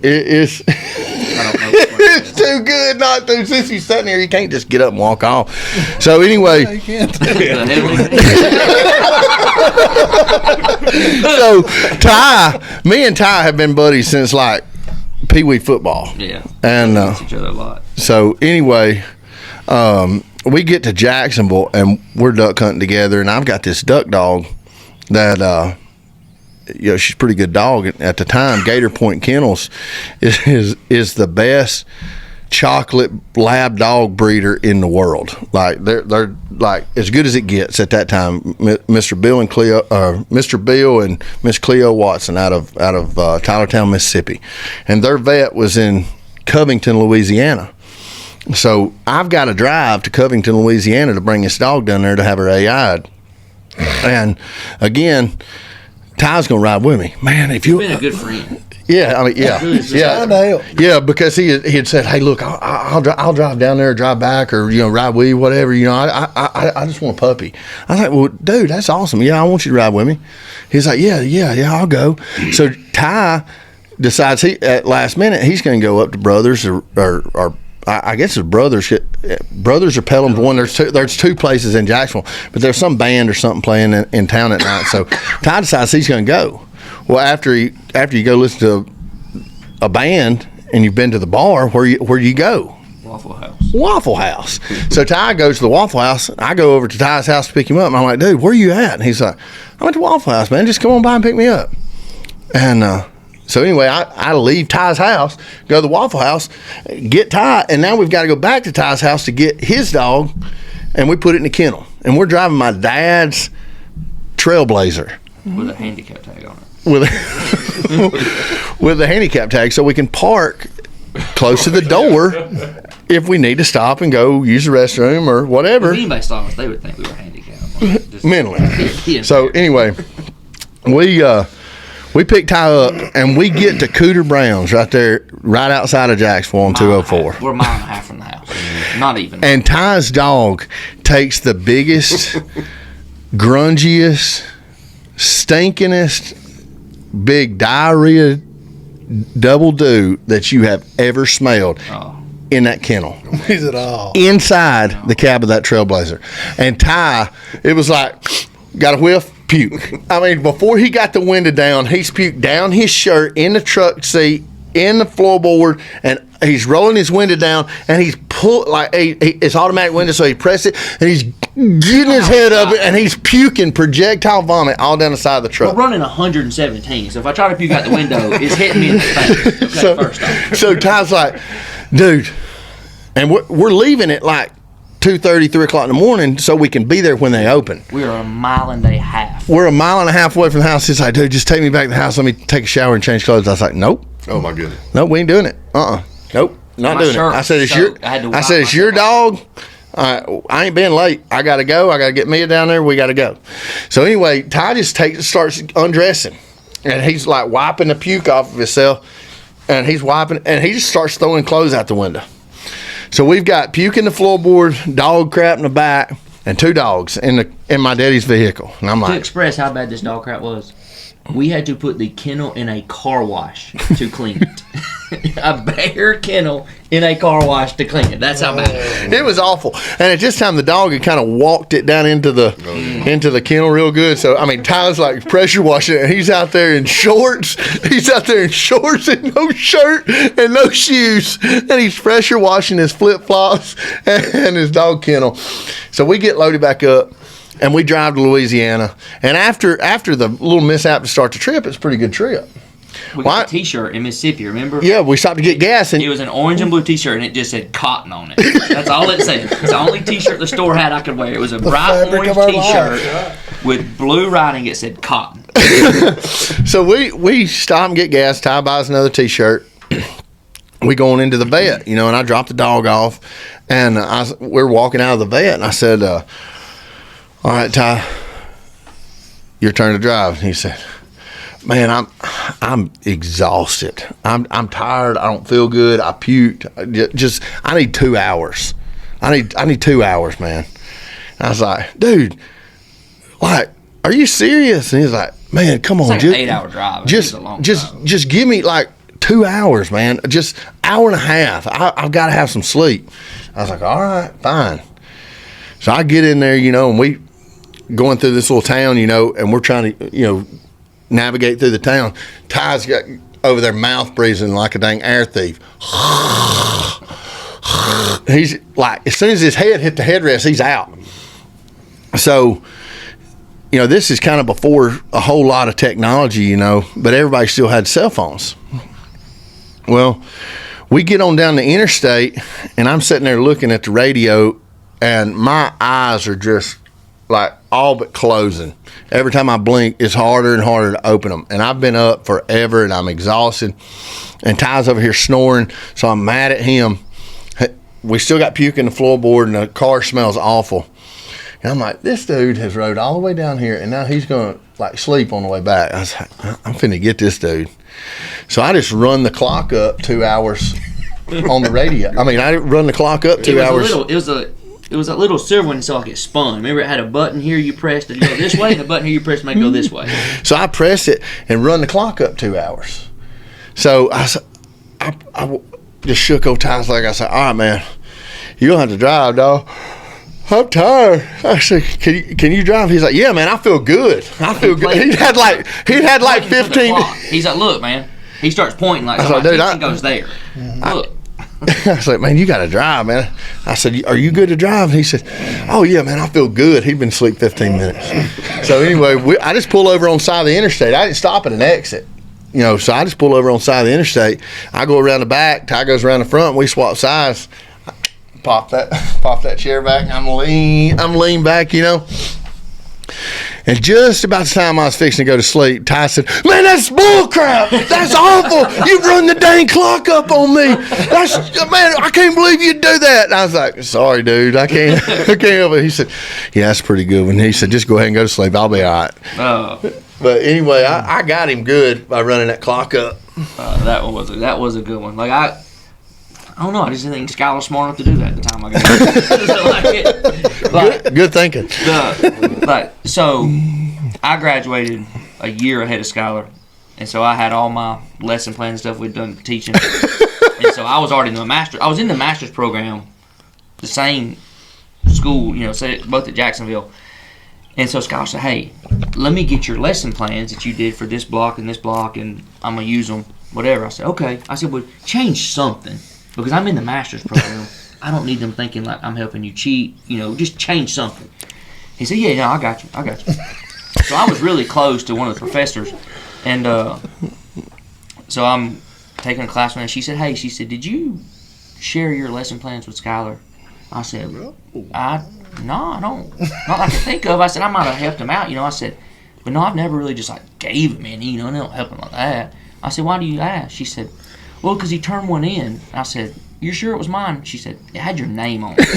is it's too good not to. Since he's sitting here, he can't just get up and walk off. So anyway, You can't. so me and Ty have been buddies since like Pee Wee football. Yeah. And Each other a lot. so anyway, we get to Jacksonville and we're duck hunting together, and I've got this duck dog that she's a pretty good dog at the time. Gator Point Kennels is the best chocolate lab dog breeder in the world. Like they're like as good as it gets at that time. Mr. Bill and Miss Cleo Watson out of Tylertown, Mississippi, and their vet was in Covington, Louisiana. So I've got to drive to Covington, Louisiana to bring this dog down there to have her AI'd. And again, Ty's gonna ride with me, man. If you been a good friend. Yeah, I mean, yeah, because he had said, "Hey, look, I'll drive down there, or drive back, or ride with you, whatever. I just want a puppy." I was like, "Well, dude, that's awesome. Yeah, I want you to ride with me." He's like, "Yeah, I'll go." So Ty decides at last minute he's going to go up to Brothers or I guess it's Brothers or Pelham's one. There's two places in Jacksonville, but there's some band or something playing in town at night. So Ty decides he's going to go. Well, after you go listen to a band and you've been to the bar, where do you go? Waffle House. So Ty goes to the Waffle House. I go over to Ty's house to pick him up. And I'm like, "Dude, where are you at?" And he's like, "I'm at the Waffle House, man. Just come on by and pick me up." And so anyway, I leave Ty's house, go to the Waffle House, get Ty, and now we've got to go back to Ty's house to get his dog, and we put it in the kennel. And we're driving my dad's Trailblazer. With a handicap tag on it. With a handicap tag, so we can park close to the door if we need to stop and go use the restroom or whatever. If anybody saw us, they would think we were handicapped. Mentally. So anyway, we picked Ty up and we get to Cooter Brown's right outside of Jacksonville on 204. We're a mile and a half from the house. Not even. And Ty's dog takes the biggest, grungiest, stinkingest, big diarrhea double do that you have ever smelled in that kennel. Is it all? Inside the cab of that Trailblazer. And Ty, it was like, got a whiff, puke. I mean, before he got the window down, he's puked down his shirt, in the truck seat, in the floorboard, and he's rolling his window down, and he's it's automatic window, so he pressed it, and he's getting his head up, and he's puking projectile vomit all down the side of the truck. We're running 117, so if I try to puke out the window, it's hitting me in the face. Okay, first off. So Ty's like, "Dude," and we're leaving at like 2:30, 3 o'clock in the morning so we can be there when they open. We're a mile and a half. We're a mile and a half away from the house. He's like, "Dude, just take me back to the house. Let me take a shower and change clothes." I was like, "Nope." Oh my goodness. Nope, we ain't doing it. Nope, not doing it. I said, it's your dog. I ain't being late. I got to go. I got to get Mia down there. We got to go. So anyway, Ty just starts undressing, and he's like wiping the puke off of himself, and he's wiping, and he just starts throwing clothes out the window. So we've got puke in the floorboard, dog crap in the back, and two dogs in my daddy's vehicle. And I'm like, to express how bad this dog crap was, we had to put the kennel in a car wash to clean it. A bare kennel in a car wash to clean it. That's how bad it was. Awful. And at this time, the dog had kind of walked it down into the kennel real good. So I mean, Ty's like pressure washing it. He's out there in shorts. He's out there in shorts and no shirt and no shoes, and he's pressure washing his flip flops and his dog kennel. So we get loaded back up. And we drive to Louisiana. And after the little mishap to start the trip, it's a pretty good trip. We got a T-shirt in Mississippi, remember? Yeah, we stopped to get gas. And it was an orange and blue T-shirt, and it just said cotton on it. That's all it said. It's the only T-shirt the store had I could wear. It was a bright orange T-shirt with blue writing. It said cotton. So we stop and get gas. Ty buys another T-shirt. We going into the vet, and I dropped the dog off. And we're walking out of the vet, and I said, "All right, Ty, your turn to drive." And he said, "Man, I'm exhausted. I'm tired. I don't feel good. I puked. I need 2 hours. I need 2 hours, man." And I was like, "Dude, like, are you serious?" And he's like, "Man, come on, it's like an 8-hour drive. Just give me like 2 hours, man. Just hour and a half. I've got to have some sleep." I was like, "All right, fine." So I get in there, and we going through this little town, and we're trying to, navigate through the town. Ty's got over there mouth breathing like a dang air thief. He's like, as soon as his head hit the headrest, he's out. So, this is kind of before a whole lot of technology, but everybody still had cell phones. Well, we get on down the interstate, and I'm sitting there looking at the radio, and my eyes are just like all but closing. Every time I blink, it's harder and harder to open them. And I've been up forever, and I'm exhausted. And Ty's over here snoring, so I'm mad at him. We still got puke in the floorboard, and the car smells awful. And I'm like, this dude has rode all the way down here, and now he's going to sleep on the way back. I was like, I'm finna get this dude. So I just run the clock up 2 hours on the radio. I mean, I run the clock up 2 hours. It was a little silver one, so like it spun. Remember, it had a button here you pressed to go this way, and a button here you pressed to make it go this way. So I press it and run the clock up 2 hours. So I just shook old Ty's leg. I said, all right, man, you don't have to drive, dog. I'm tired. I said, can you drive? He's like, yeah, man, I feel good. I feel good. He'd had like 15. He's like, look, man. He starts pointing like, so my attention goes there. Look. I was like, man, you got to drive, man. I said, are you good to drive? And he said, oh, yeah, man, I feel good. He'd been asleep 15 minutes. So anyway, I just pull over on the side of the interstate. I didn't stop at an exit. So I just pull over on the side of the interstate. I go around the back. Ty goes around the front. We swap sides. Pop that chair back. I'm lean back, And just about the time I was fixing to go to sleep, Ty said, man, that's bull crap. That's awful. You run the dang clock up on me. Man, I can't believe you'd do that. And I was like, sorry, dude. I can't help it. He said, yeah, that's a pretty good one. He said, just go ahead and go to sleep. I'll be all right. But anyway, I got him good by running that clock up. That was a good one. Like, I don't know. I just didn't think Skylar was smart enough to do that at the time. Good thinking. So I graduated a year ahead of Skylar, and so I had all my lesson plan and stuff we'd done teaching, and so I was already in the master. I was in the master's program, the same school, both at Jacksonville. And so Skylar said, "Hey, let me get your lesson plans that you did for this block and this block, and I'm gonna use them, whatever." I said, "Okay." I said, "Well, change something." Because I'm in the master's program, I don't need them thinking like I'm helping you cheat. Just change something. He said, yeah, I got you. So I was really close to one of the professors. And so I'm taking a class with her, and she said, hey, did you share your lesson plans with Skylar? I said, no, I don't. Not that I can think of. I said, I might have helped him out. I said, but no, I've never really just gave him any, and I don't help him like that. I said, why do you ask? She said, well, because he turned one in. I said, you sure it was mine? She said, it had your name on it.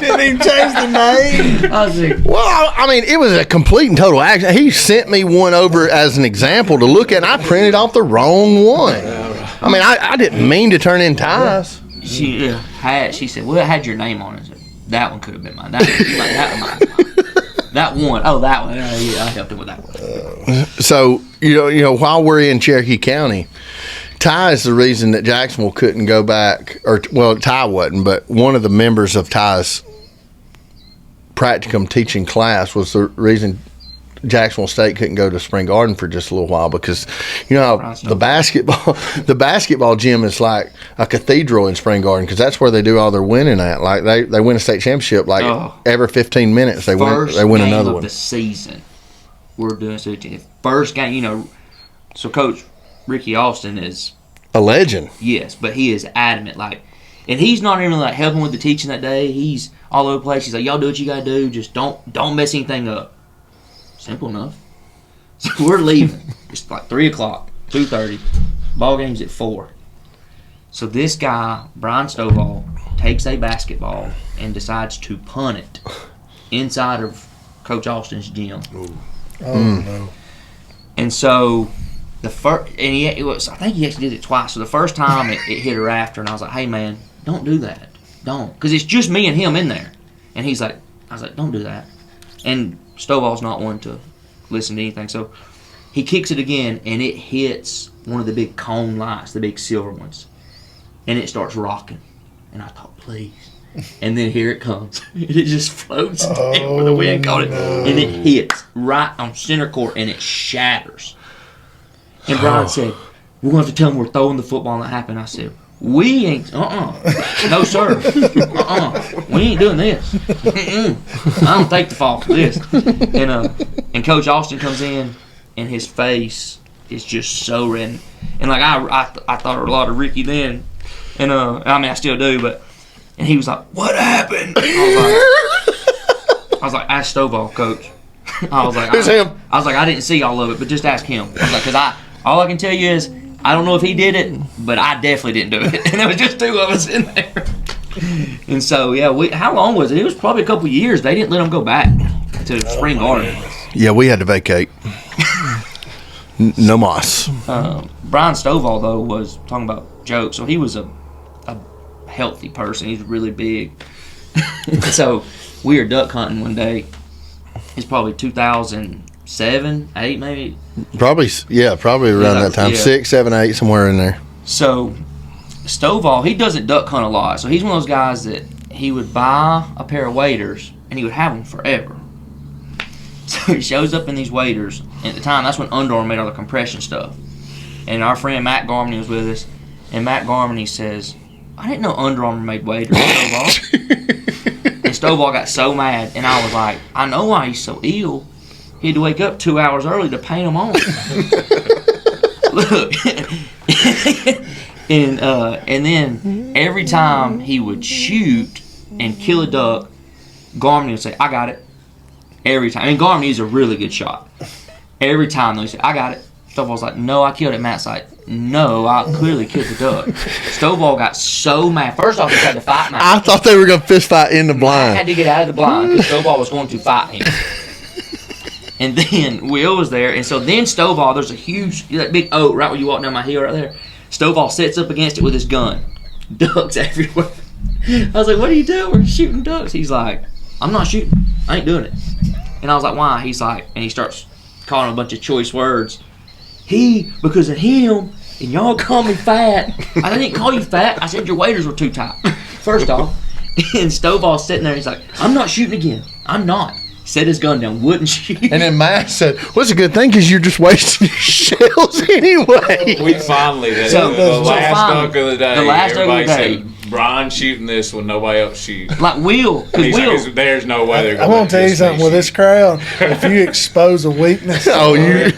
Didn't even change the name. I was like, well, I mean, it was a complete and total accident. He sent me one over as an example to look at, and I printed off the wrong one. I mean, I didn't mean to turn in ties. She said, well, it had your name on it. I said, that one could have been mine. That one. Oh, that one. Yeah, I helped him with that one. So, while we're in Cherokee County, Ty is the reason that Jacksonville couldn't go back, Ty wasn't, but one of the members of Ty's practicum teaching class was the reason Jacksonville State couldn't go to Spring Garden for just a little while, because the basketball gym is like a cathedral in Spring Garden, because that's where they do all their winning at. Like they win a state championship every 15 minutes they win another one. The season we're doing first game. So Coach Ricky Austin is a legend. Yes, but he is adamant, and he's not even helping with the teaching that day. He's all over the place. He's like, y'all do what you gotta do. Just don't mess anything up. Simple enough. So we're leaving. It's 3:00, 2:30. Ball game's at 4. So this guy, Brian Stovall, takes a basketball and decides to punt it inside of Coach Austin's gym. No. And so I think he actually did it twice. So the first time it hit her after, and I was like, hey man, don't do that. Don't. Because it's just me and him in there. And I was like, don't do that. And Stovall's not one to listen to anything. So he kicks it again, and it hits one of the big cone lights, the big silver ones. And it starts rocking. And I thought, please. And then here it comes. It just floats down with the wind caught it. And it hits right on center court, and it shatters. And Brian said, we're going to have to tell him we're throwing the football and that happened. I said, We ain't, no sir, we ain't doing this. I don't take the fall for this. And Coach Austin comes in, and his face is just so red. And like I thought a lot of Ricky then, and I mean I still do, and he was like, "What happened?" I was like, "Ask Stovall, Coach." I was like, him. I was like, "I didn't see all of it, but just ask him." I was like, "Cause all I can tell you is." I don't know if he did it, but I definitely didn't do it. And there was just 2 of us in there. And so, yeah, how long was it? It was probably a couple years. They didn't let him go back to Spring Garden. Yeah, we had to vacate. No mas. Brian Stovall, though, was talking about jokes. So he was a healthy person. He's really big. So we were duck hunting one day. It's probably 2007, 8 maybe. Probably around that time. 6, 7, 8, somewhere in there. So Stovall, he doesn't duck hunt a lot. So he's one of those guys that he would buy a pair of waders and he would have them forever. So he shows up in these waders. And at the time, that's when Under Armour made all the compression stuff. And our friend Matt Garmany was with us. And Matt Garmany says, "I didn't know Under Armour made waders, Stovall." And Stovall got so mad. And I was like, I know why he's so ill. He had to wake up 2 hours early to paint them on. Look. And then every time he would shoot and kill a duck, Garmany would say, "I got it." Every time. And Garmany's a really good shot. Every time though, he said, "I got it." Stovall's like, "No, I killed it." Matt's like, "No, I clearly killed the duck." Stovall got so mad. First off, he had to fight Matt. I thought they were going to fist fight in the blind. Matt had to get out of the blind because Stovall was going to fight him. And then Will was there, and so then Stovall, there's a huge, that big oak right where you walk down my hill right there. Stovall sits up against it with his gun. Ducks everywhere. I was like, "What are you doing? We're shooting ducks." He's like, "I'm not shooting. I ain't doing it." And I was like, "Why?" He's like, and he starts calling a bunch of choice words. Because of him, and y'all call me fat. I didn't call you fat. I said your waders were too tight. First off. And Stovall's sitting there, he's like, "I'm not shooting again. I'm not." Set his gun down, wouldn't shoot. And then Matt said, "Well, it's a good thing because you're just wasting your shells anyway." We finally, the last duck of the day, everybody said, "Brian shooting this when nobody else shoots." Like Will. Like, there's no way they're going to I'm going to tell you something with this crowd. If you expose a weakness, you're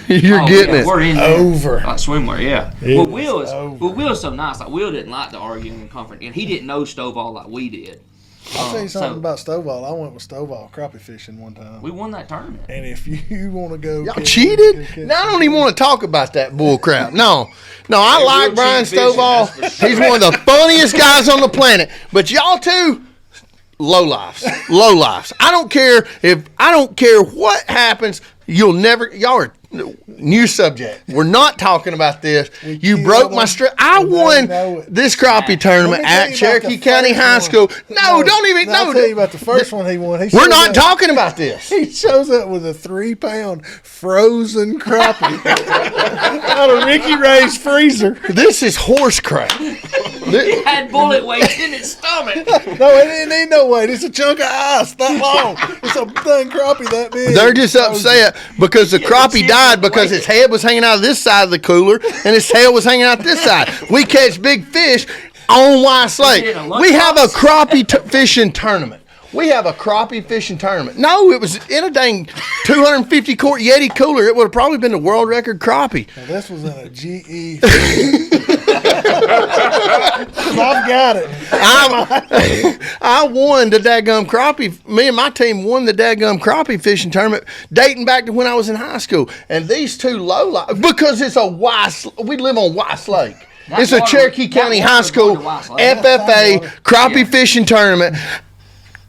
getting it. We're in there. Over. Like swimwear, yeah. Well, Will is so nice. Like Will didn't like to argue and confront, and he didn't know Stovall like we did. I'll tell you something about Stovall. I went with Stovall crappie fishing one time. We won that tournament. And if you want to go, y'all cheated. Now I don't even want to talk about that bull crap. No, I like Brian Stovall. Sure. He's one of the funniest guys on the planet. But y'all two, low lives. I don't care what happens. Y'all are new subject. We're not talking about this. You broke my string. I won this crappie tournament at Cherokee County High School. No, don't even. I'll tell you about the first one he won. We're not talking about this. He shows up with a 3-pound frozen crappie out of Ricky Ray's freezer. This is horse crap. It had bullet weights in its stomach. No, it didn't need no weight. It's a chunk of ice that long. It's a dang crappie that big. They're just upset because the crappie died because its head was hanging out of this side of the cooler and its tail was hanging out this side. We catch big fish on Weiss Lake. We have a crappie fishing tournament. No, it was in a dang 250 quart Yeti cooler. It would have probably been the world record crappie. Now, this was in a GE. I've got it. I won the daggum crappie. Me and my team won the daggum crappie fishing tournament dating back to when I was in high school. And these two because it's we live on Weiss Lake. It's a Cherokee County High School FFA crappie fishing tournament.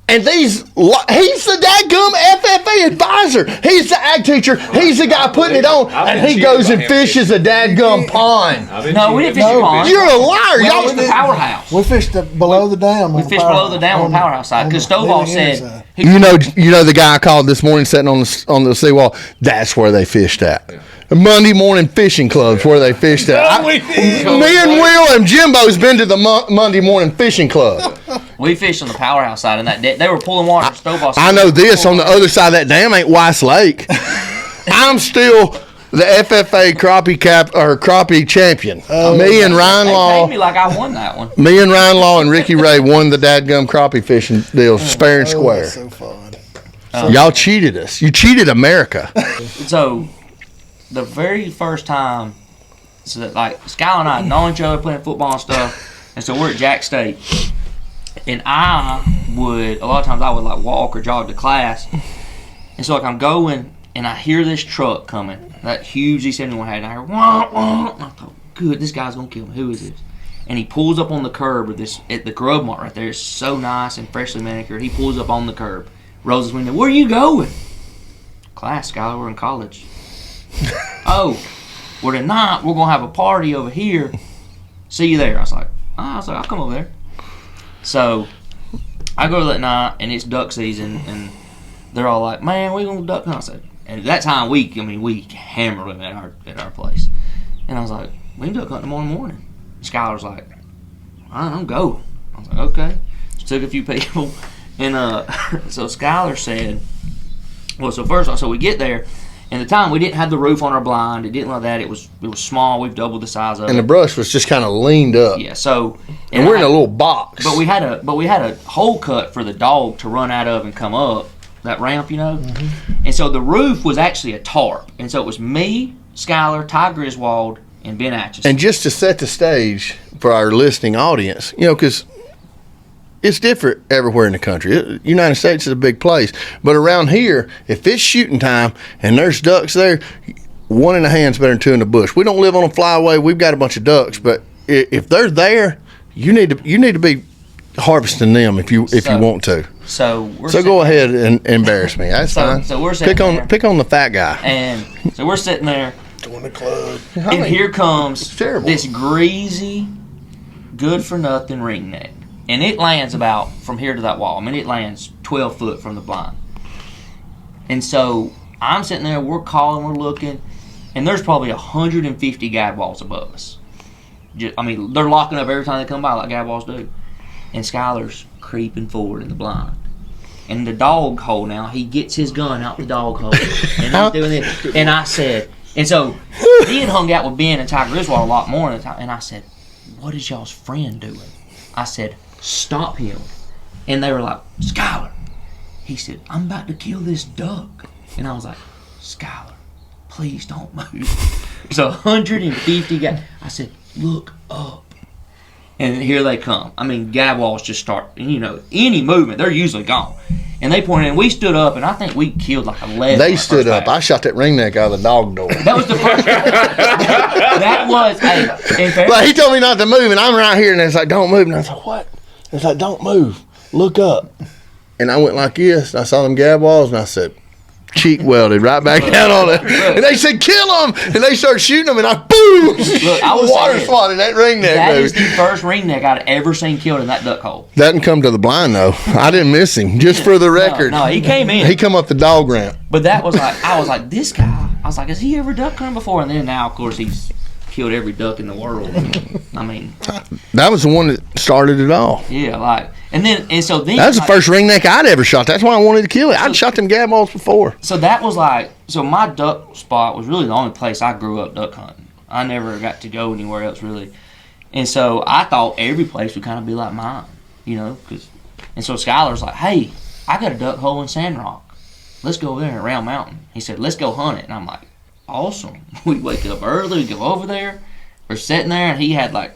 And he's the dadgum FFA advisor. He's the ag teacher. He's the guy putting it on. And he goes and fishes a dadgum pond. No, we didn't fish a pond. You're a liar. Y'all was the powerhouse. We fished below the dam. We fished below the dam on the powerhouse side. Because Stovall said... You know the guy I called this morning sitting on the seawall? That's where they fished at. Monday morning fishing clubs where they fished at. Me and Will and Jimbo's been to the Monday morning fishing club. We fished on the powerhouse side, and they were pulling water. I know this on the other side of that dam ain't Weiss Lake. I'm still the FFA crappie champion. Me and Ryan They Law. paid me like I won that one. Me and Ryan Law and Ricky Ray won the dadgum crappie fishing deal, fair and square. That's so fun. Y'all cheated us. You cheated America. So, the very first time, so that, like, Skylar and I had known each other, playing football and stuff, and so we're at Jack State, and a lot of times I would, like, walk or jog to class, and so, like, I'm going, and I hear this truck coming, that huge Z71 had, and I hear, wah, wah, and I thought, good, this guy's going to kill me. Who is this? And he pulls up on the curb at the Grub Mart right there. It's so nice and freshly manicured. He pulls up on the curb, rolls his window. Where are you going? Class, Skylar, we're in college. Oh, well, tonight we're going to have a party over here. See you there. I was like, I'll come over there. So I go that night, and it's duck season, and they're all like, man, we're going to duck hunt. I said, and at that time, we hammered them at our place. And I was like, we can duck hunt tomorrow morning. Skylar's like, I'm going. I was like, okay. Took a few people, and so Skylar said, well, so first off, so we get there, and the time we didn't have the roof on our blind. It didn't like that. It was small. We've doubled the size of it. And the brush was just kind of leaned up. Yeah. So and we're in a little box. But we had a hole cut for the dog to run out of and come up that ramp, you know. Mm-hmm. And so the roof was actually a tarp, and so it was me, Skylar, Ty Griswold, and Ben Atchison. And just to set the stage for our listening audience, you know, because it's different everywhere in the country. United States is a big place. But around here, if it's shooting time and there's ducks there, one in the hand's better than two in the bush. We don't live on a flyway. We've got a bunch of ducks. But if they're there, you need to be harvesting them if you want to. So go ahead and embarrass me. That's fine. So we're sitting pick on the fat guy. And so we're sitting there. Doing the club. And here comes this greasy, good-for-nothing ringneck. And it lands about from here to that wall. I mean, it lands 12 foot from the blind. And so I'm sitting there, we're calling, we're looking, and there's probably 150 guide walls above us. They're locking up every time they come by like guide walls do. And Skylar's creeping forward in the blind. And the dog hole now, he gets his gun out the dog hole. And I'm doing it. And I said... And so he had hung out with Ben and Ty Griswold a lot more than the time. And I said, what is y'all's friend doing? I said, stop him. And they were like, Skylar. He said, I'm about to kill this duck. And I was like, Skylar, please don't move. So 150 guys. I said, look up. And here they come. I mean, guide walls just start, any movement, they're usually gone. And they pointed and we stood up, and I think we killed like 11. They stood up. I shot that ringneck out of the dog door. That was the first. That was, hey. Well, he told me not to move, and I'm right here, and it's like, don't move. And I was like, what? It's like, don't move. Look up. And I went like this, and I saw them gab walls, and I said, cheek welded right back down on it. And they said, kill them. And they started shooting them, and I boom. Look, I was water swatted that ringneck. That is the first ringneck I'd ever seen killed in that duck hole. That didn't come to the blind, though. I didn't miss him, just for the record. No, he came in. He come up the dog ramp. But that was like, I was like, this guy, I was like, has he ever duck hunted before? And then now, of course, he's killed every duck in the world. I mean. That was the one that started it all. Yeah, like. That was the first ringneck I'd ever shot. That's why I wanted to kill it. I'd shot them gab balls before. So that was like, so my duck spot was really the only place I grew up duck hunting. I never got to go anywhere else really. And so I thought every place would kind of be like mine, and so Skylar's like, hey, I got a duck hole in Sandrock. Let's go over there in Round Mountain. He said, let's go hunt it. And I'm like, awesome. We wake up early, we go over there. We're sitting there, and he had one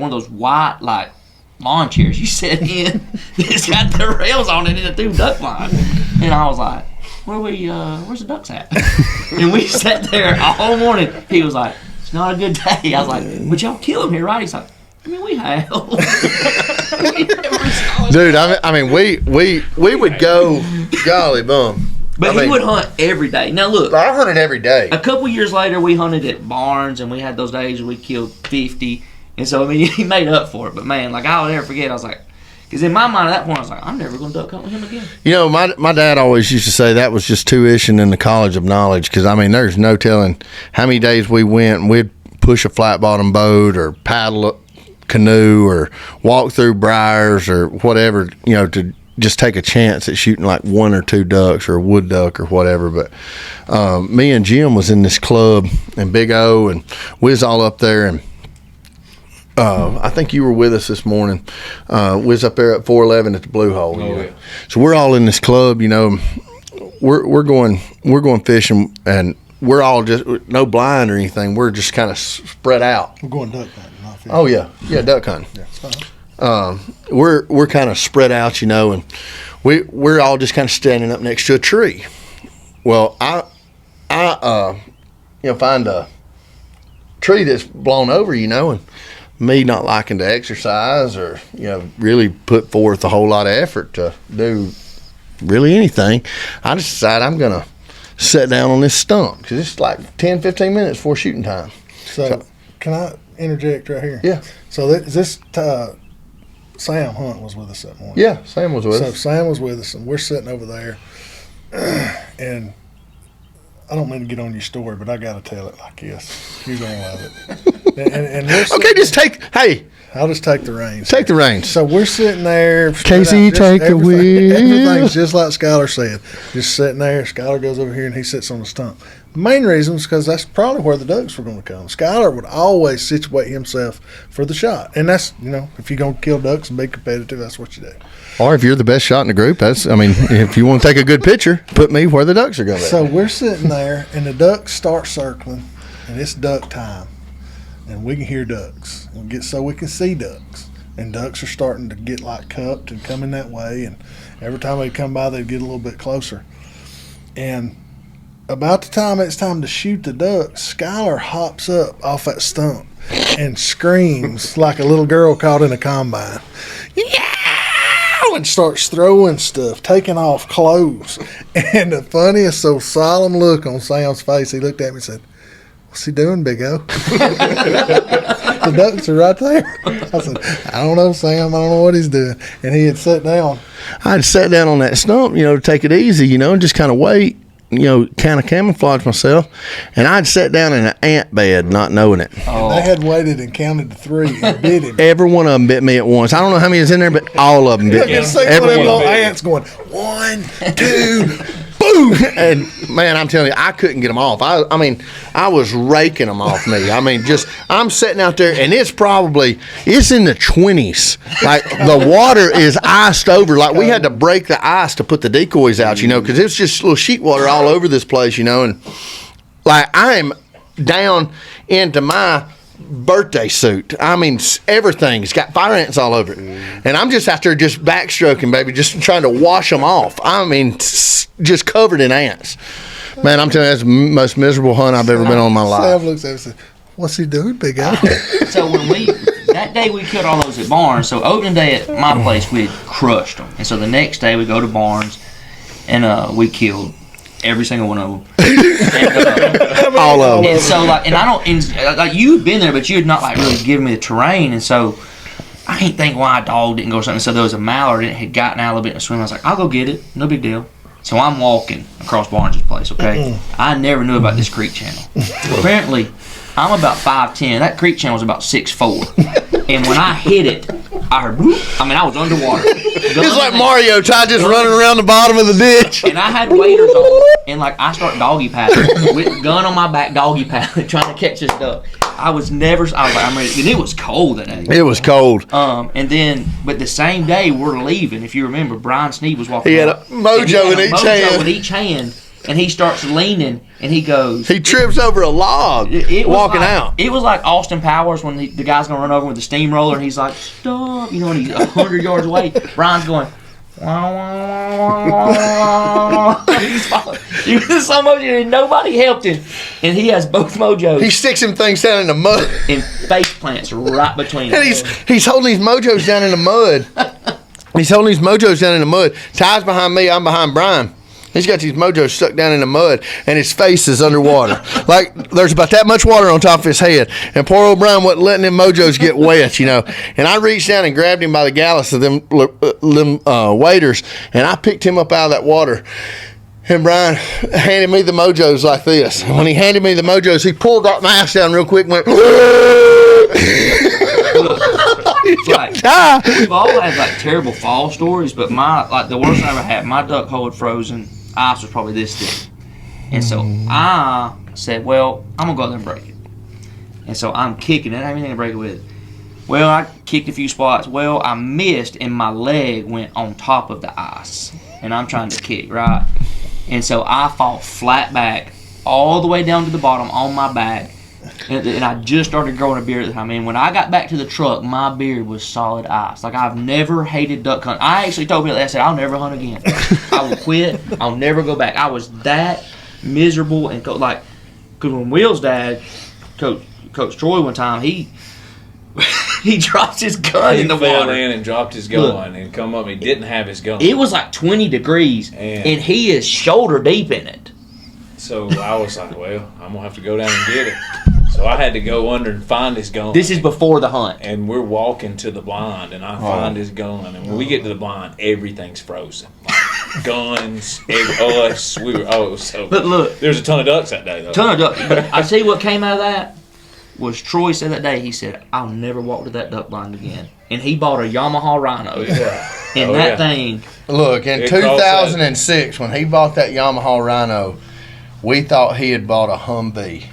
of those white, like, lawn chairs you sit in. It's got the rails on it and a 2 duck line. And I was like, where's the ducks at? And we sat there all morning. He was like, it's not a good day. I was like, but y'all kill him here, right? He's like, we have. Dude, we would go, golly bum. But he would hunt every day. Now look, I hunted every day. A couple years later, we hunted at barns, and we had those days where we killed 50. And so, he made up for it. But, man, I'll never forget. I was like, because in my mind at that point, I was like, I'm never going to duck hunt with him again. My dad always used to say that was just tuition in the college of knowledge. Because, there's no telling how many days we went and we'd push a flat bottom boat or paddle a canoe or walk through briars or whatever, to just take a chance at shooting like 1 or 2 ducks or a wood duck or whatever. But me and Jim was in this club, and Big O, and we was all up there, and I think you were with us this morning. We was up there at 411 at the Blue Hole. Yeah. So we're all in this club, we're going fishing, and we're all just no blind or anything. We're just kind of spread out. We're going duck hunting, not fishing. Oh yeah, duck hunting. Yeah, it's fine. We're kind of spread out, and we're all just kind of standing up next to a tree. Well, I find a tree that's blown over, and me not liking to exercise or really put forth a whole lot of effort to do really anything, I just decided I'm gonna sit down on this stump because it's like 10-15 minutes before shooting time. So can I interject right here? Yeah. So Sam Hunt was with us that morning. Yeah, Sam was with So us. Sam was with us, and we're sitting over there, and I don't mean to get on your story, but I got to tell it like this. You're going to love it. and we're Okay, I'll just take the reins. take the reins. So we're sitting there. Casey, take the wheel. Everything's just like Skylar said. Just sitting there. Skylar goes over here and he sits on the stump. The main reason is because that's probably where the ducks were going to come. Skylar would always situate himself for the shot. And that's, if you're going to kill ducks and be competitive, that's what you do. Or if you're the best shot in the group, if you want to take a good picture, put me where the ducks are going to be. So we're sitting there and the ducks start circling and it's duck time. And we can hear ducks. So we can see ducks. And ducks are starting to get like cupped and coming that way. And every time they come by, they'd get a little bit closer. And about the time it's time to shoot the ducks, Skylar hops up off that stump and screams like a little girl caught in a combine. Yeah! And starts throwing stuff, taking off clothes. And the funniest, so solemn look on Sam's face, he looked at me and said, "What's he doing, Big O?" The ducks are right there. I said, "I don't know, Sam. I don't know what he's doing." And he had sat down. I'd sat down on that stump, to take it easy, and just kind of wait, kind of camouflage myself. And I'd sat down in an ant bed, not knowing it. And they had waited and counted to 3 and bit him. Every one of them bit me at once. I don't know how many is in there, but all of them bit me. You see one of Every them one of little them. ants going, 1, 2, Boom! And man, I'm telling you, I couldn't get them off. I was raking them off me. I'm sitting out there, and it's in the 20s. Like the water is iced over. Like we had to break the ice to put the decoys out, because it's just little sheet water all over this place, and like I am down into my birthday suit. Everything's got fire ants all over it. And I'm just out there just backstroking, baby, just trying to wash them off. Just covered in ants. Man, I'm telling you, that's the most miserable hunt I've ever been on in my life. Sam looks at him and said, "What's he doing, Big O?" So that day we killed all those at Barnes. So opening day at my place, we had crushed them. And so the next day we go to Barnes, and we killed every single one of them. And, all of them. And so you'd been there, but you had not really given me the terrain, and so I ain't think why a dog didn't go or something. So there was a mallard that had gotten out a little bit in the swim. I was like, "I'll go get it, no big deal." So I'm walking across Barnes' place. Okay, I never knew about this creek channel. Apparently, I'm about 5'10". That creek channel was about 6'4". And when I hit it, I heard whoop. I was underwater. It's like Mario, Ty just running around the bottom of the ditch. And I had waders on, and I start doggy paddling with gun on my back, doggy paddling, trying to catch this duck. I was like, I'm ready. And it was cold that day. It was cold. But the same day we're leaving. If you remember, Brian Sneed was walking. He had a mojo in each hand. And he starts leaning, and he goes. He trips over a log walking out. It was like Austin Powers when the guy's going to run over with the steamroller, and he's like, "Stop!" And he's 100 yards away. Brian's going. He's following. He was so mojo, and nobody helped him. And he has both mojos. He sticks them things down in the mud. And face plants right between them. And he's holding these mojos down in the mud. Ty's behind me, I'm behind Brian. He's got these mojos stuck down in the mud, and his face is underwater. Like, there's about that much water on top of his head. And poor old Brian wasn't letting them mojos get wet, And I reached down and grabbed him by the gallus of them waders, and I picked him up out of that water. And Brian handed me the mojos like this. And when he handed me the mojos, he pulled that mask down real quick and went, We've all had like terrible fall stories, but the worst I ever had, my duck hole had frozen. Ice was probably this thick, and so I said, "Well, I'm gonna go out there and break it." And so I'm kicking it. I don't have anything to break it with. Well, I kicked a few spots. Well, I missed, and my leg went on top of the ice, and I'm trying to kick right, and so I fall flat back all the way down to the bottom on my back. And I just started growing a beard at the time. And when I got back to the truck, my beard was solid ice. Like, I've never hated duck hunting. I actually told people that. I said, I'll never hunt again. I will quit. I'll never go back. I was that miserable. And, because when Will's dad, Coach Troy, one time, he dropped his gun in the fell water. in and dropped his gun and come up. He didn't have his gun. It was like 20 degrees, and he is shoulder deep in it. So I was like, well, I'm going to have to go down and get it. So I had to go under and find his gun. This is before the hunt. And we're walking to the blind, and I find his gun. And when we get to the blind, everything's frozen. Like guns, us. It was so. But look, there's a ton of ducks that day, though. Ton of ducks. But I see what came out of that was Troy said that day. He said, "I'll never walk to that duck blind again." And he bought a Yamaha Rhino. And that thing. Look, in 2006, when he bought that Yamaha Rhino, we thought he had bought a Humvee.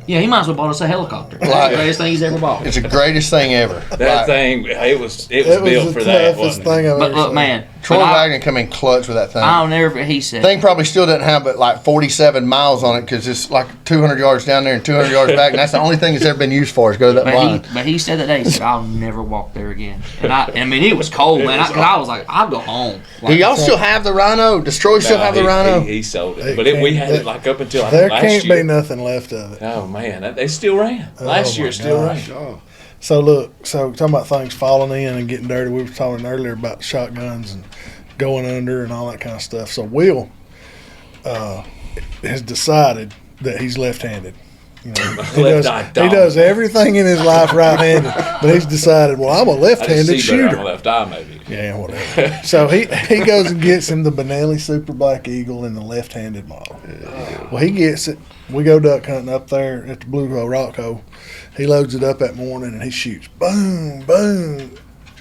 Yeah, he might as well bought us a helicopter. That's the greatest thing he's ever bought. It's the greatest thing ever. That thing, it was built for that, wasn't it? But look, man, Troy Wagner come in clutch with that thing. I'll never. He said, thing probably still doesn't have but like 47 miles on it because it's like 200 yards down there and 200 yards back, and that's the only thing it's ever been used for is go to that blind. But he said that day, he said, "I'll never walk there again." And I mean, it was cold, man. Because I was like, "I'll go home." Do y'all still have the Rhino? Does Troy still have the Rhino? He sold it, but we had it like up until last There year. can't be nothing left of it. Oh man, they still ran. Last year it still ran. So look, talking about things falling in and getting dirty. We were talking earlier about shotguns and going under and all that kind of stuff. So Will has decided that he's left-handed. You know, he does everything in his life right-handed, but he's decided, well, I'm a left-handed shooter. On the left eye, maybe. Yeah, whatever. So he goes and gets him the Benelli Super Black Eagle in the left-handed model. Well, he gets it. We go duck hunting up there at the Blue Hole Rock Hole. He loads it up that morning and he shoots. Boom, boom.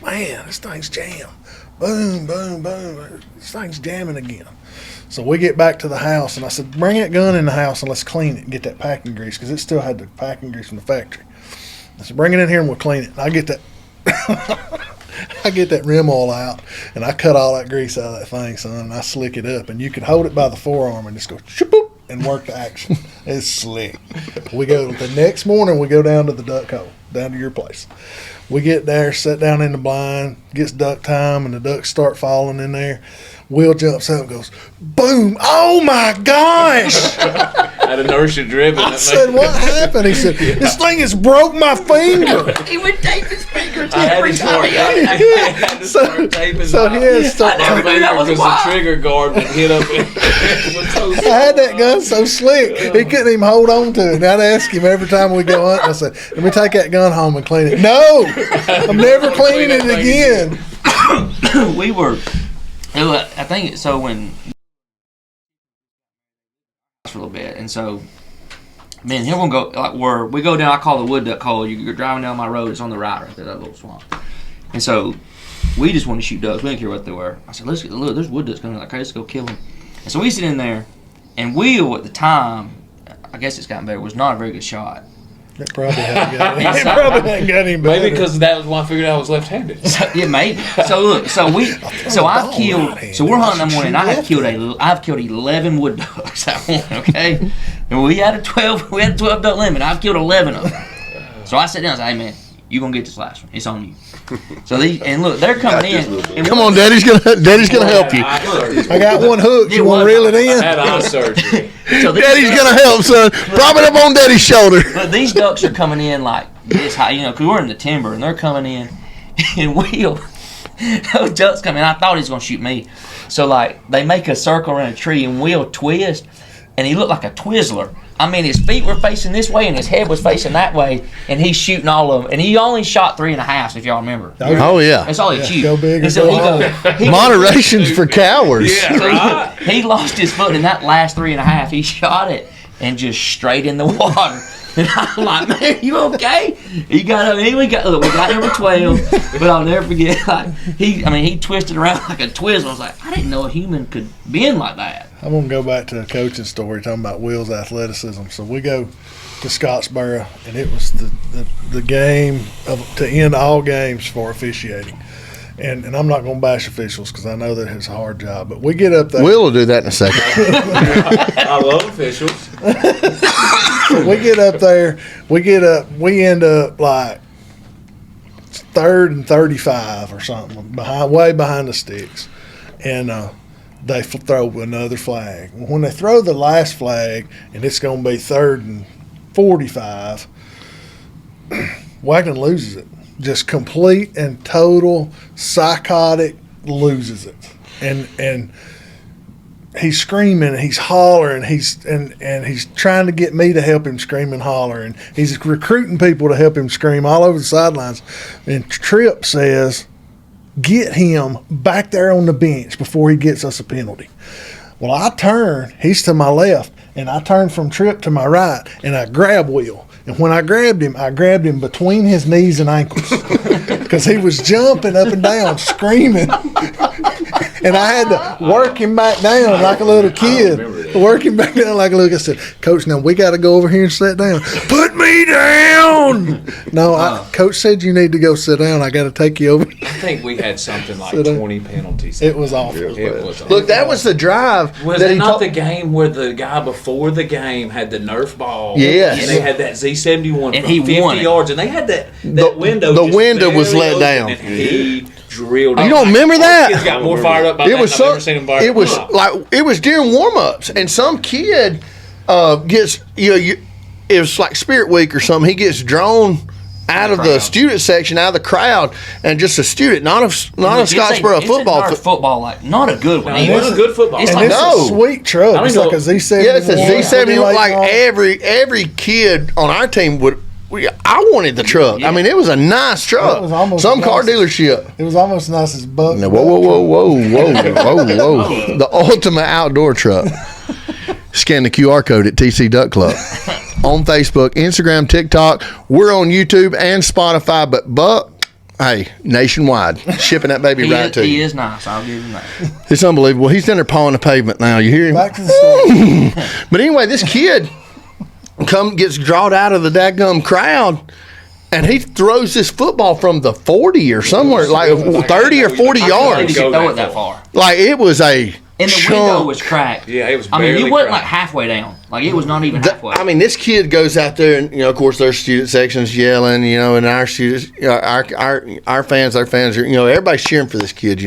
Man, this thing's jammed. Boom, boom, boom. This thing's jamming again. So we get back to the house, and I said, bring that gun in the house and let's clean it and get that packing grease, because it still had the packing grease from the factory. I said, bring it in here and we'll clean it. And I get that I get that rim oil out, and I cut all that grease out of that thing, son, and I slick it up. And you can hold it by the forearm and just go, shoop, and work the action. It's slick. We go the next morning, we go down to the duck hole, down to your place. We get there, sit down in the blind, gets duck time, and the ducks start falling in there. Will jumps up and goes, boom, oh my gosh. I had inertia driven. I said, what happened? He said, this thing has broke my finger. He would tape his fingers every time. So he had to start. I never knew that was because the trigger guard would hit up. I had that gun so slick, he couldn't even hold on to it. And I'd ask him every time we go hunting, I said, let me take that gun home and clean it. No, I'm never cleaning it again. We were, I think, so when, for a little bit, and so, man, here we'll go, like, where we go down, I call the wood duck hole, you're driving down my road, it's on the right there, that little swamp. And so, we just wanted to shoot ducks, we didn't care what they were. I said, look, there's wood ducks coming, like, okay, let's go kill them. And so we sit in there, and Will, at the time, I guess it's gotten better, was not a very good shot. It probably hadn't got him. It probably hadn't got him better. Maybe because that was why I figured out I was left-handed. Yeah, maybe. So look, so I've killed. So we're hunting that morning. I've killed 11 wood ducks that morning. Okay, and we had a 12 duck limit. I've killed 11 of them. So I sat down and said, "Hey man, you gonna get this last one? It's on you." So and look, they're coming in. Come on, Daddy's gonna help you. I got one hook. You want to reel it in? I had eye surgery. So Daddy's gonna help, son. Prop it up on Daddy's shoulder. But these ducks are coming in like this high, because we're in the timber, and they're coming in. And those ducks come in. I thought he was gonna shoot me. So like they make a circle around a tree, and Will twist, and he looked like a Twizzler. I mean, his feet were facing this way and his head was facing that way, and he's shooting all of them. And he only shot 3.5, if y'all remember. Oh, yeah. That's all he shoot. Go big or so go he Moderation's for cowards. Yeah, right. He lost his foot in that last 3.5. He shot it and just straight in the water. And I'm like, man, you okay? He got up, and we got number 12, but I'll never forget, like, he twisted around like a Twizzler. I was like, I didn't know a human could bend like that. I'm going to go back to a coaching story talking about Will's athleticism. So we go to Scottsboro, and it was the game to end all games for officiating. And I'm not going to bash officials because I know that it's a hard job. But we get up there. Will do that in a second. I love officials. We get up there. We end up like 3rd and 35 or something, way behind the sticks. And they throw another flag. When they throw the last flag, and it's going to be 3rd and 45, Wagner loses it. Just complete and total psychotic loses it, and he's screaming, he's hollering, he's trying to get me to help him scream and holler, and he's recruiting people to help him scream all over the sidelines. And Tripp says, "Get him back there on the bench before he gets us a penalty." Well, I turn, he's to my left, and I turn from Tripp to my right, and I grab Will. And when I grabbed him between his knees and ankles because he was jumping up and down, screaming. And I had to work him back down like a little kid. Work him back down like a little kid. I said, "Coach, now we got to go over here and sit down." "Put me down!" No, Coach said you need to go sit down. I got to take you over. I think we had something like 20 penalties. It was awful. It was Look, that was the drive. Was it not the game where the guy before the game had the Nerf ball? Yes. And they had that Z71 And from he 50 won it. yards, and they had that window. The just window was barely let open, down. And he drilled it. You don't remember that? Kids got more fired up by It that was than I've ever seen him fired it up. was like it was during warm-ups, and some kid gets it was like Spirit Week or something. He gets drawn out of the student section, out of the crowd, and just a student, not a Scottsboro football, like not a good one. No, it wasn't a good football. It's And like it's a sweet truck. It's like a Z71. Yeah, it's a Z71. Like every kid on our team would. I wanted the truck. Yeah. I mean, it was a nice truck. It was almost Some nice. car dealership. It was almost nice as Buck. Now, whoa. The ultimate outdoor truck. Scan the QR code at TC Duck Club. On Facebook, Instagram, TikTok. We're on YouTube and Spotify, but Buck, hey, nationwide. Shipping that baby right to you. He is nice. I'll give him that. It's unbelievable. He's down there pawing the pavement now. You hear him? Back to the story. But anyway, this kid gets drawn out of the dadgum crowd, and he throws this football from the 40 or somewhere, like 30 or 40 He yards. could throw it that far. Like it was a And the window was cracked. Yeah, it was I mean, barely he wasn't like cracked. halfway down. Like it was not even halfway. I mean, this kid goes out there, and of course, their student sections yelling, and our students, our fans, their fans are, everybody's cheering for this kid.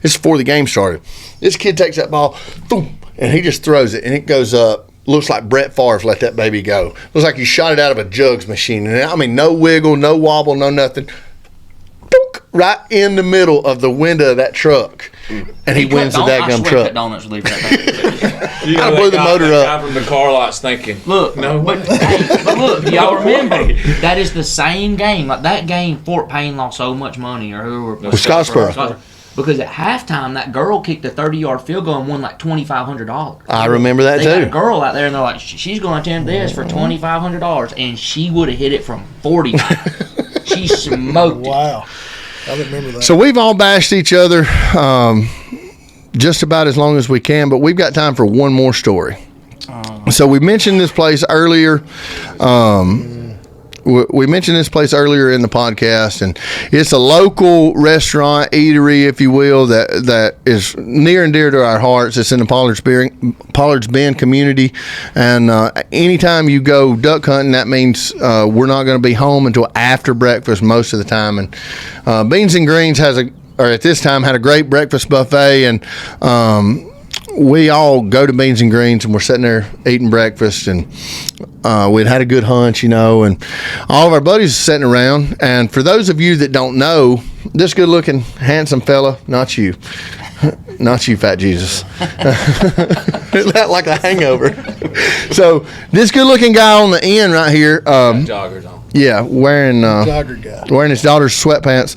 It's before the game started. This kid takes that ball, boom, and he just throws it, and it goes up. Looks like Brett Favre let that baby go. Looks like he shot it out of a jugs machine. And I mean, no wiggle, no wobble, no nothing. Boink, right in the middle of the window of that truck. And he wins the dadgum truck. Donuts would leave that You I blew the motor up. Guy from the car lot's thinking, Look, no, but look, y'all remember that is the same game. Like that game, Fort Payne lost so much money, or whoever. With Scottsboro. Because at halftime, that girl kicked a 30-yard field goal and won like $2,500. I remember that They too. got a girl out there, and they're like, she's going to attempt this for $2,500, and she would have hit it from 45. She smoked it. Wow. I didn't remember that. So we've all bashed each other just about as long as we can, but we've got time for one more story. So we mentioned this place earlier. We mentioned this place earlier in the podcast, and it's a local restaurant, eatery, if you will, that is near and dear to our hearts. It's in the Pollard's Bend community, and anytime you go duck hunting, that means we're not going to be home until after breakfast most of the time. And Beans and Greens at this time had a great breakfast buffet, and we all go to Beans and Greens, and we're sitting there eating breakfast, and we'd had a good hunch, and all of our buddies are sitting around. And for those of you that don't know, this good-looking, handsome fella, not you, Fat Jesus, like a hangover. So this good-looking guy on the end right here, joggers on. yeah, wearing Jogger guy. wearing his daughter's sweatpants.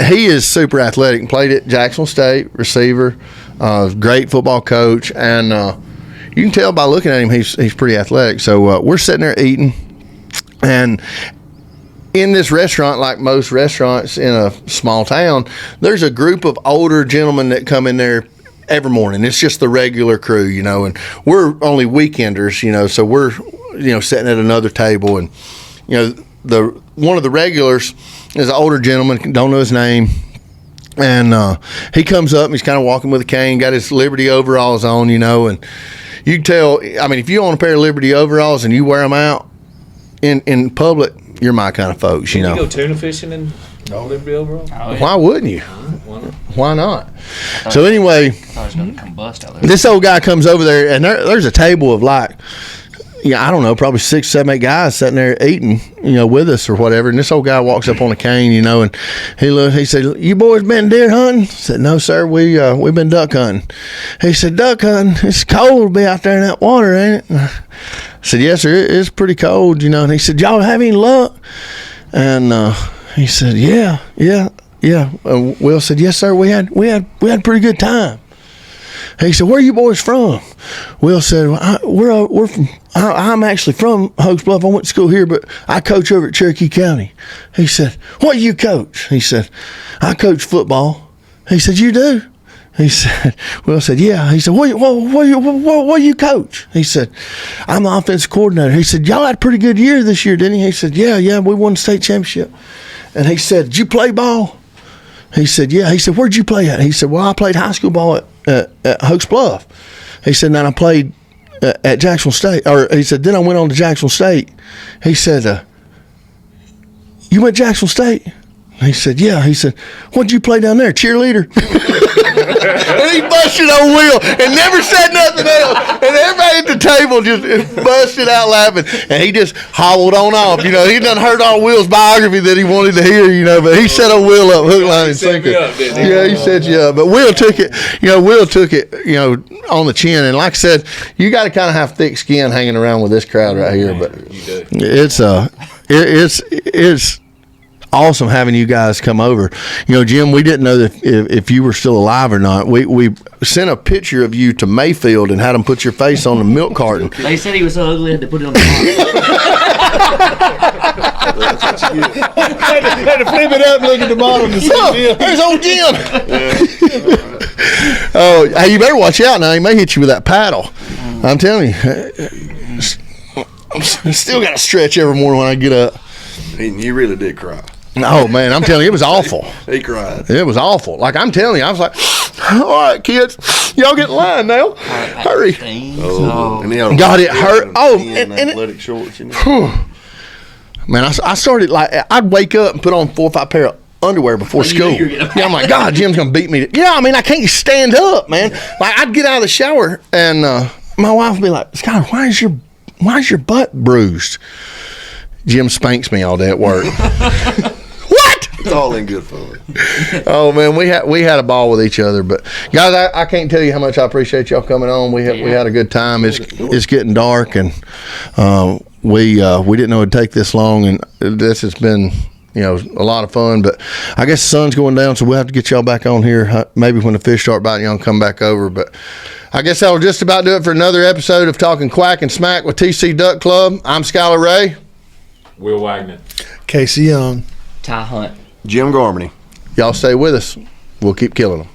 He is super athletic. Played at Jacksonville State, receiver, great football coach, and you can tell by looking at him, he's pretty athletic. So we're sitting there eating, and in this restaurant, like most restaurants in a small town, there's a group of older gentlemen that come in there every morning. It's just the regular crew, you know, and we're only weekenders, you know, so we're, you know, sitting at another table, and, you know, one of the regulars is an older gentleman, don't know his name, and he comes up and he's kind of walking with a cane, got his Liberty overalls on, you know, and you can tell, I mean, if you own a pair of Liberty overalls and you wear them out in public, you're my kind of folks, you know. You go tuna fishing in Liberty overall? Oh, yeah. Why wouldn't you? Why not? So I anyway, thought it was going to combust out there. this old guy comes over there, and there's a table of like, yeah, I don't know, probably 6, 7, 8 guys sitting there eating, you know, with us or whatever. And this old guy walks up on a cane, you know, and he said, "You boys been deer hunting?" I said, "No, sir, we've been duck hunting." He said, "Duck hunting? It's cold to be out there in that water, ain't it?" I said, "Yes, sir, it's pretty cold, you know." And he said, "Y'all have any luck?" And he said, "Yeah." Will said, "Yes, sir, we had a pretty good time." He said, "Where are you boys from?" Will said, "We're from. I'm actually from Hogs Bluff. I went to school here, but I coach over at Cherokee County." He said, "What do you coach?" He said, "I coach football." He said, "You do?" He said, Will said, "Yeah." He said, what do you coach?" He said, "I'm the offensive coordinator." He said, "Y'all had a pretty good year this year, didn't you?" He said, Yeah, we won the state championship." And he said, "Did you play ball?" He said, "Yeah." He said, "Where'd you play at?" He said, "Well, I played high school ball at Hogs Bluff." He said, "Then I played at Jacksonville State." Or he said, "Then I went on to Jacksonville State." He said, "You went to Jacksonville State?" He said, "Yeah." He said, "What'd you play down there? Cheerleader?" And he busted on Will and never said nothing else. And everybody at the table just busted out laughing. And he just hobbled on off. You know, he done heard all Will's biography that he wanted to hear, you know, but he set on Will up, hook, line, and sinker. Yeah, he set you up. But Will took it, you know, on the chin. And like I said, you got to kind of have thick skin hanging around with this crowd right here. But it's awesome having you guys come over. You know, Jim, we didn't know if you were still alive or not. We sent a picture of you to Mayfield and had them put your face on the milk carton. They said he was so ugly, I had to put it on the bottom. Had to flip it up and look at the bottom to see Look, there's old Jim. Oh, hey, you better watch out now. He may hit you with that paddle. I'm telling you. I still got to stretch every morning when I get up. You really did cry. Oh, man, I'm telling you, it was awful. He cried. It was awful. Like, I'm telling you, I was like, all right, kids, y'all get in line now. Hurry. And he had God, it hurt. Oh, and and athletic shorts. You know? Man, I started, like, I'd wake up and put on 4 or 5 pair of underwear before school. Yeah, I'm like, God, Jim's going to beat me. Yeah, I mean, I can't stand up, man. Like, I'd get out of the shower, and my wife would be like, "Scott, why is your butt bruised?" Jim spanks me all day at work. What? It's all in good fun. Oh man, we had a ball with each other. But guys, I can't tell you how much I appreciate y'all coming on. We had a good time. It's getting dark, and we didn't know it'd take this long, and this has been, you know, a lot of fun. But I guess the sun's going down, so we'll have to get y'all back on here. Maybe when the fish start biting, y'all can come back over. But I guess that'll just about do it for another episode of Talking Quack and Smack with TC Duck Club. I'm Skylar Ray. Will Wagner. Casey Young. Ty Hunt. Jim Garmany. Y'all stay with us. We'll keep killing them.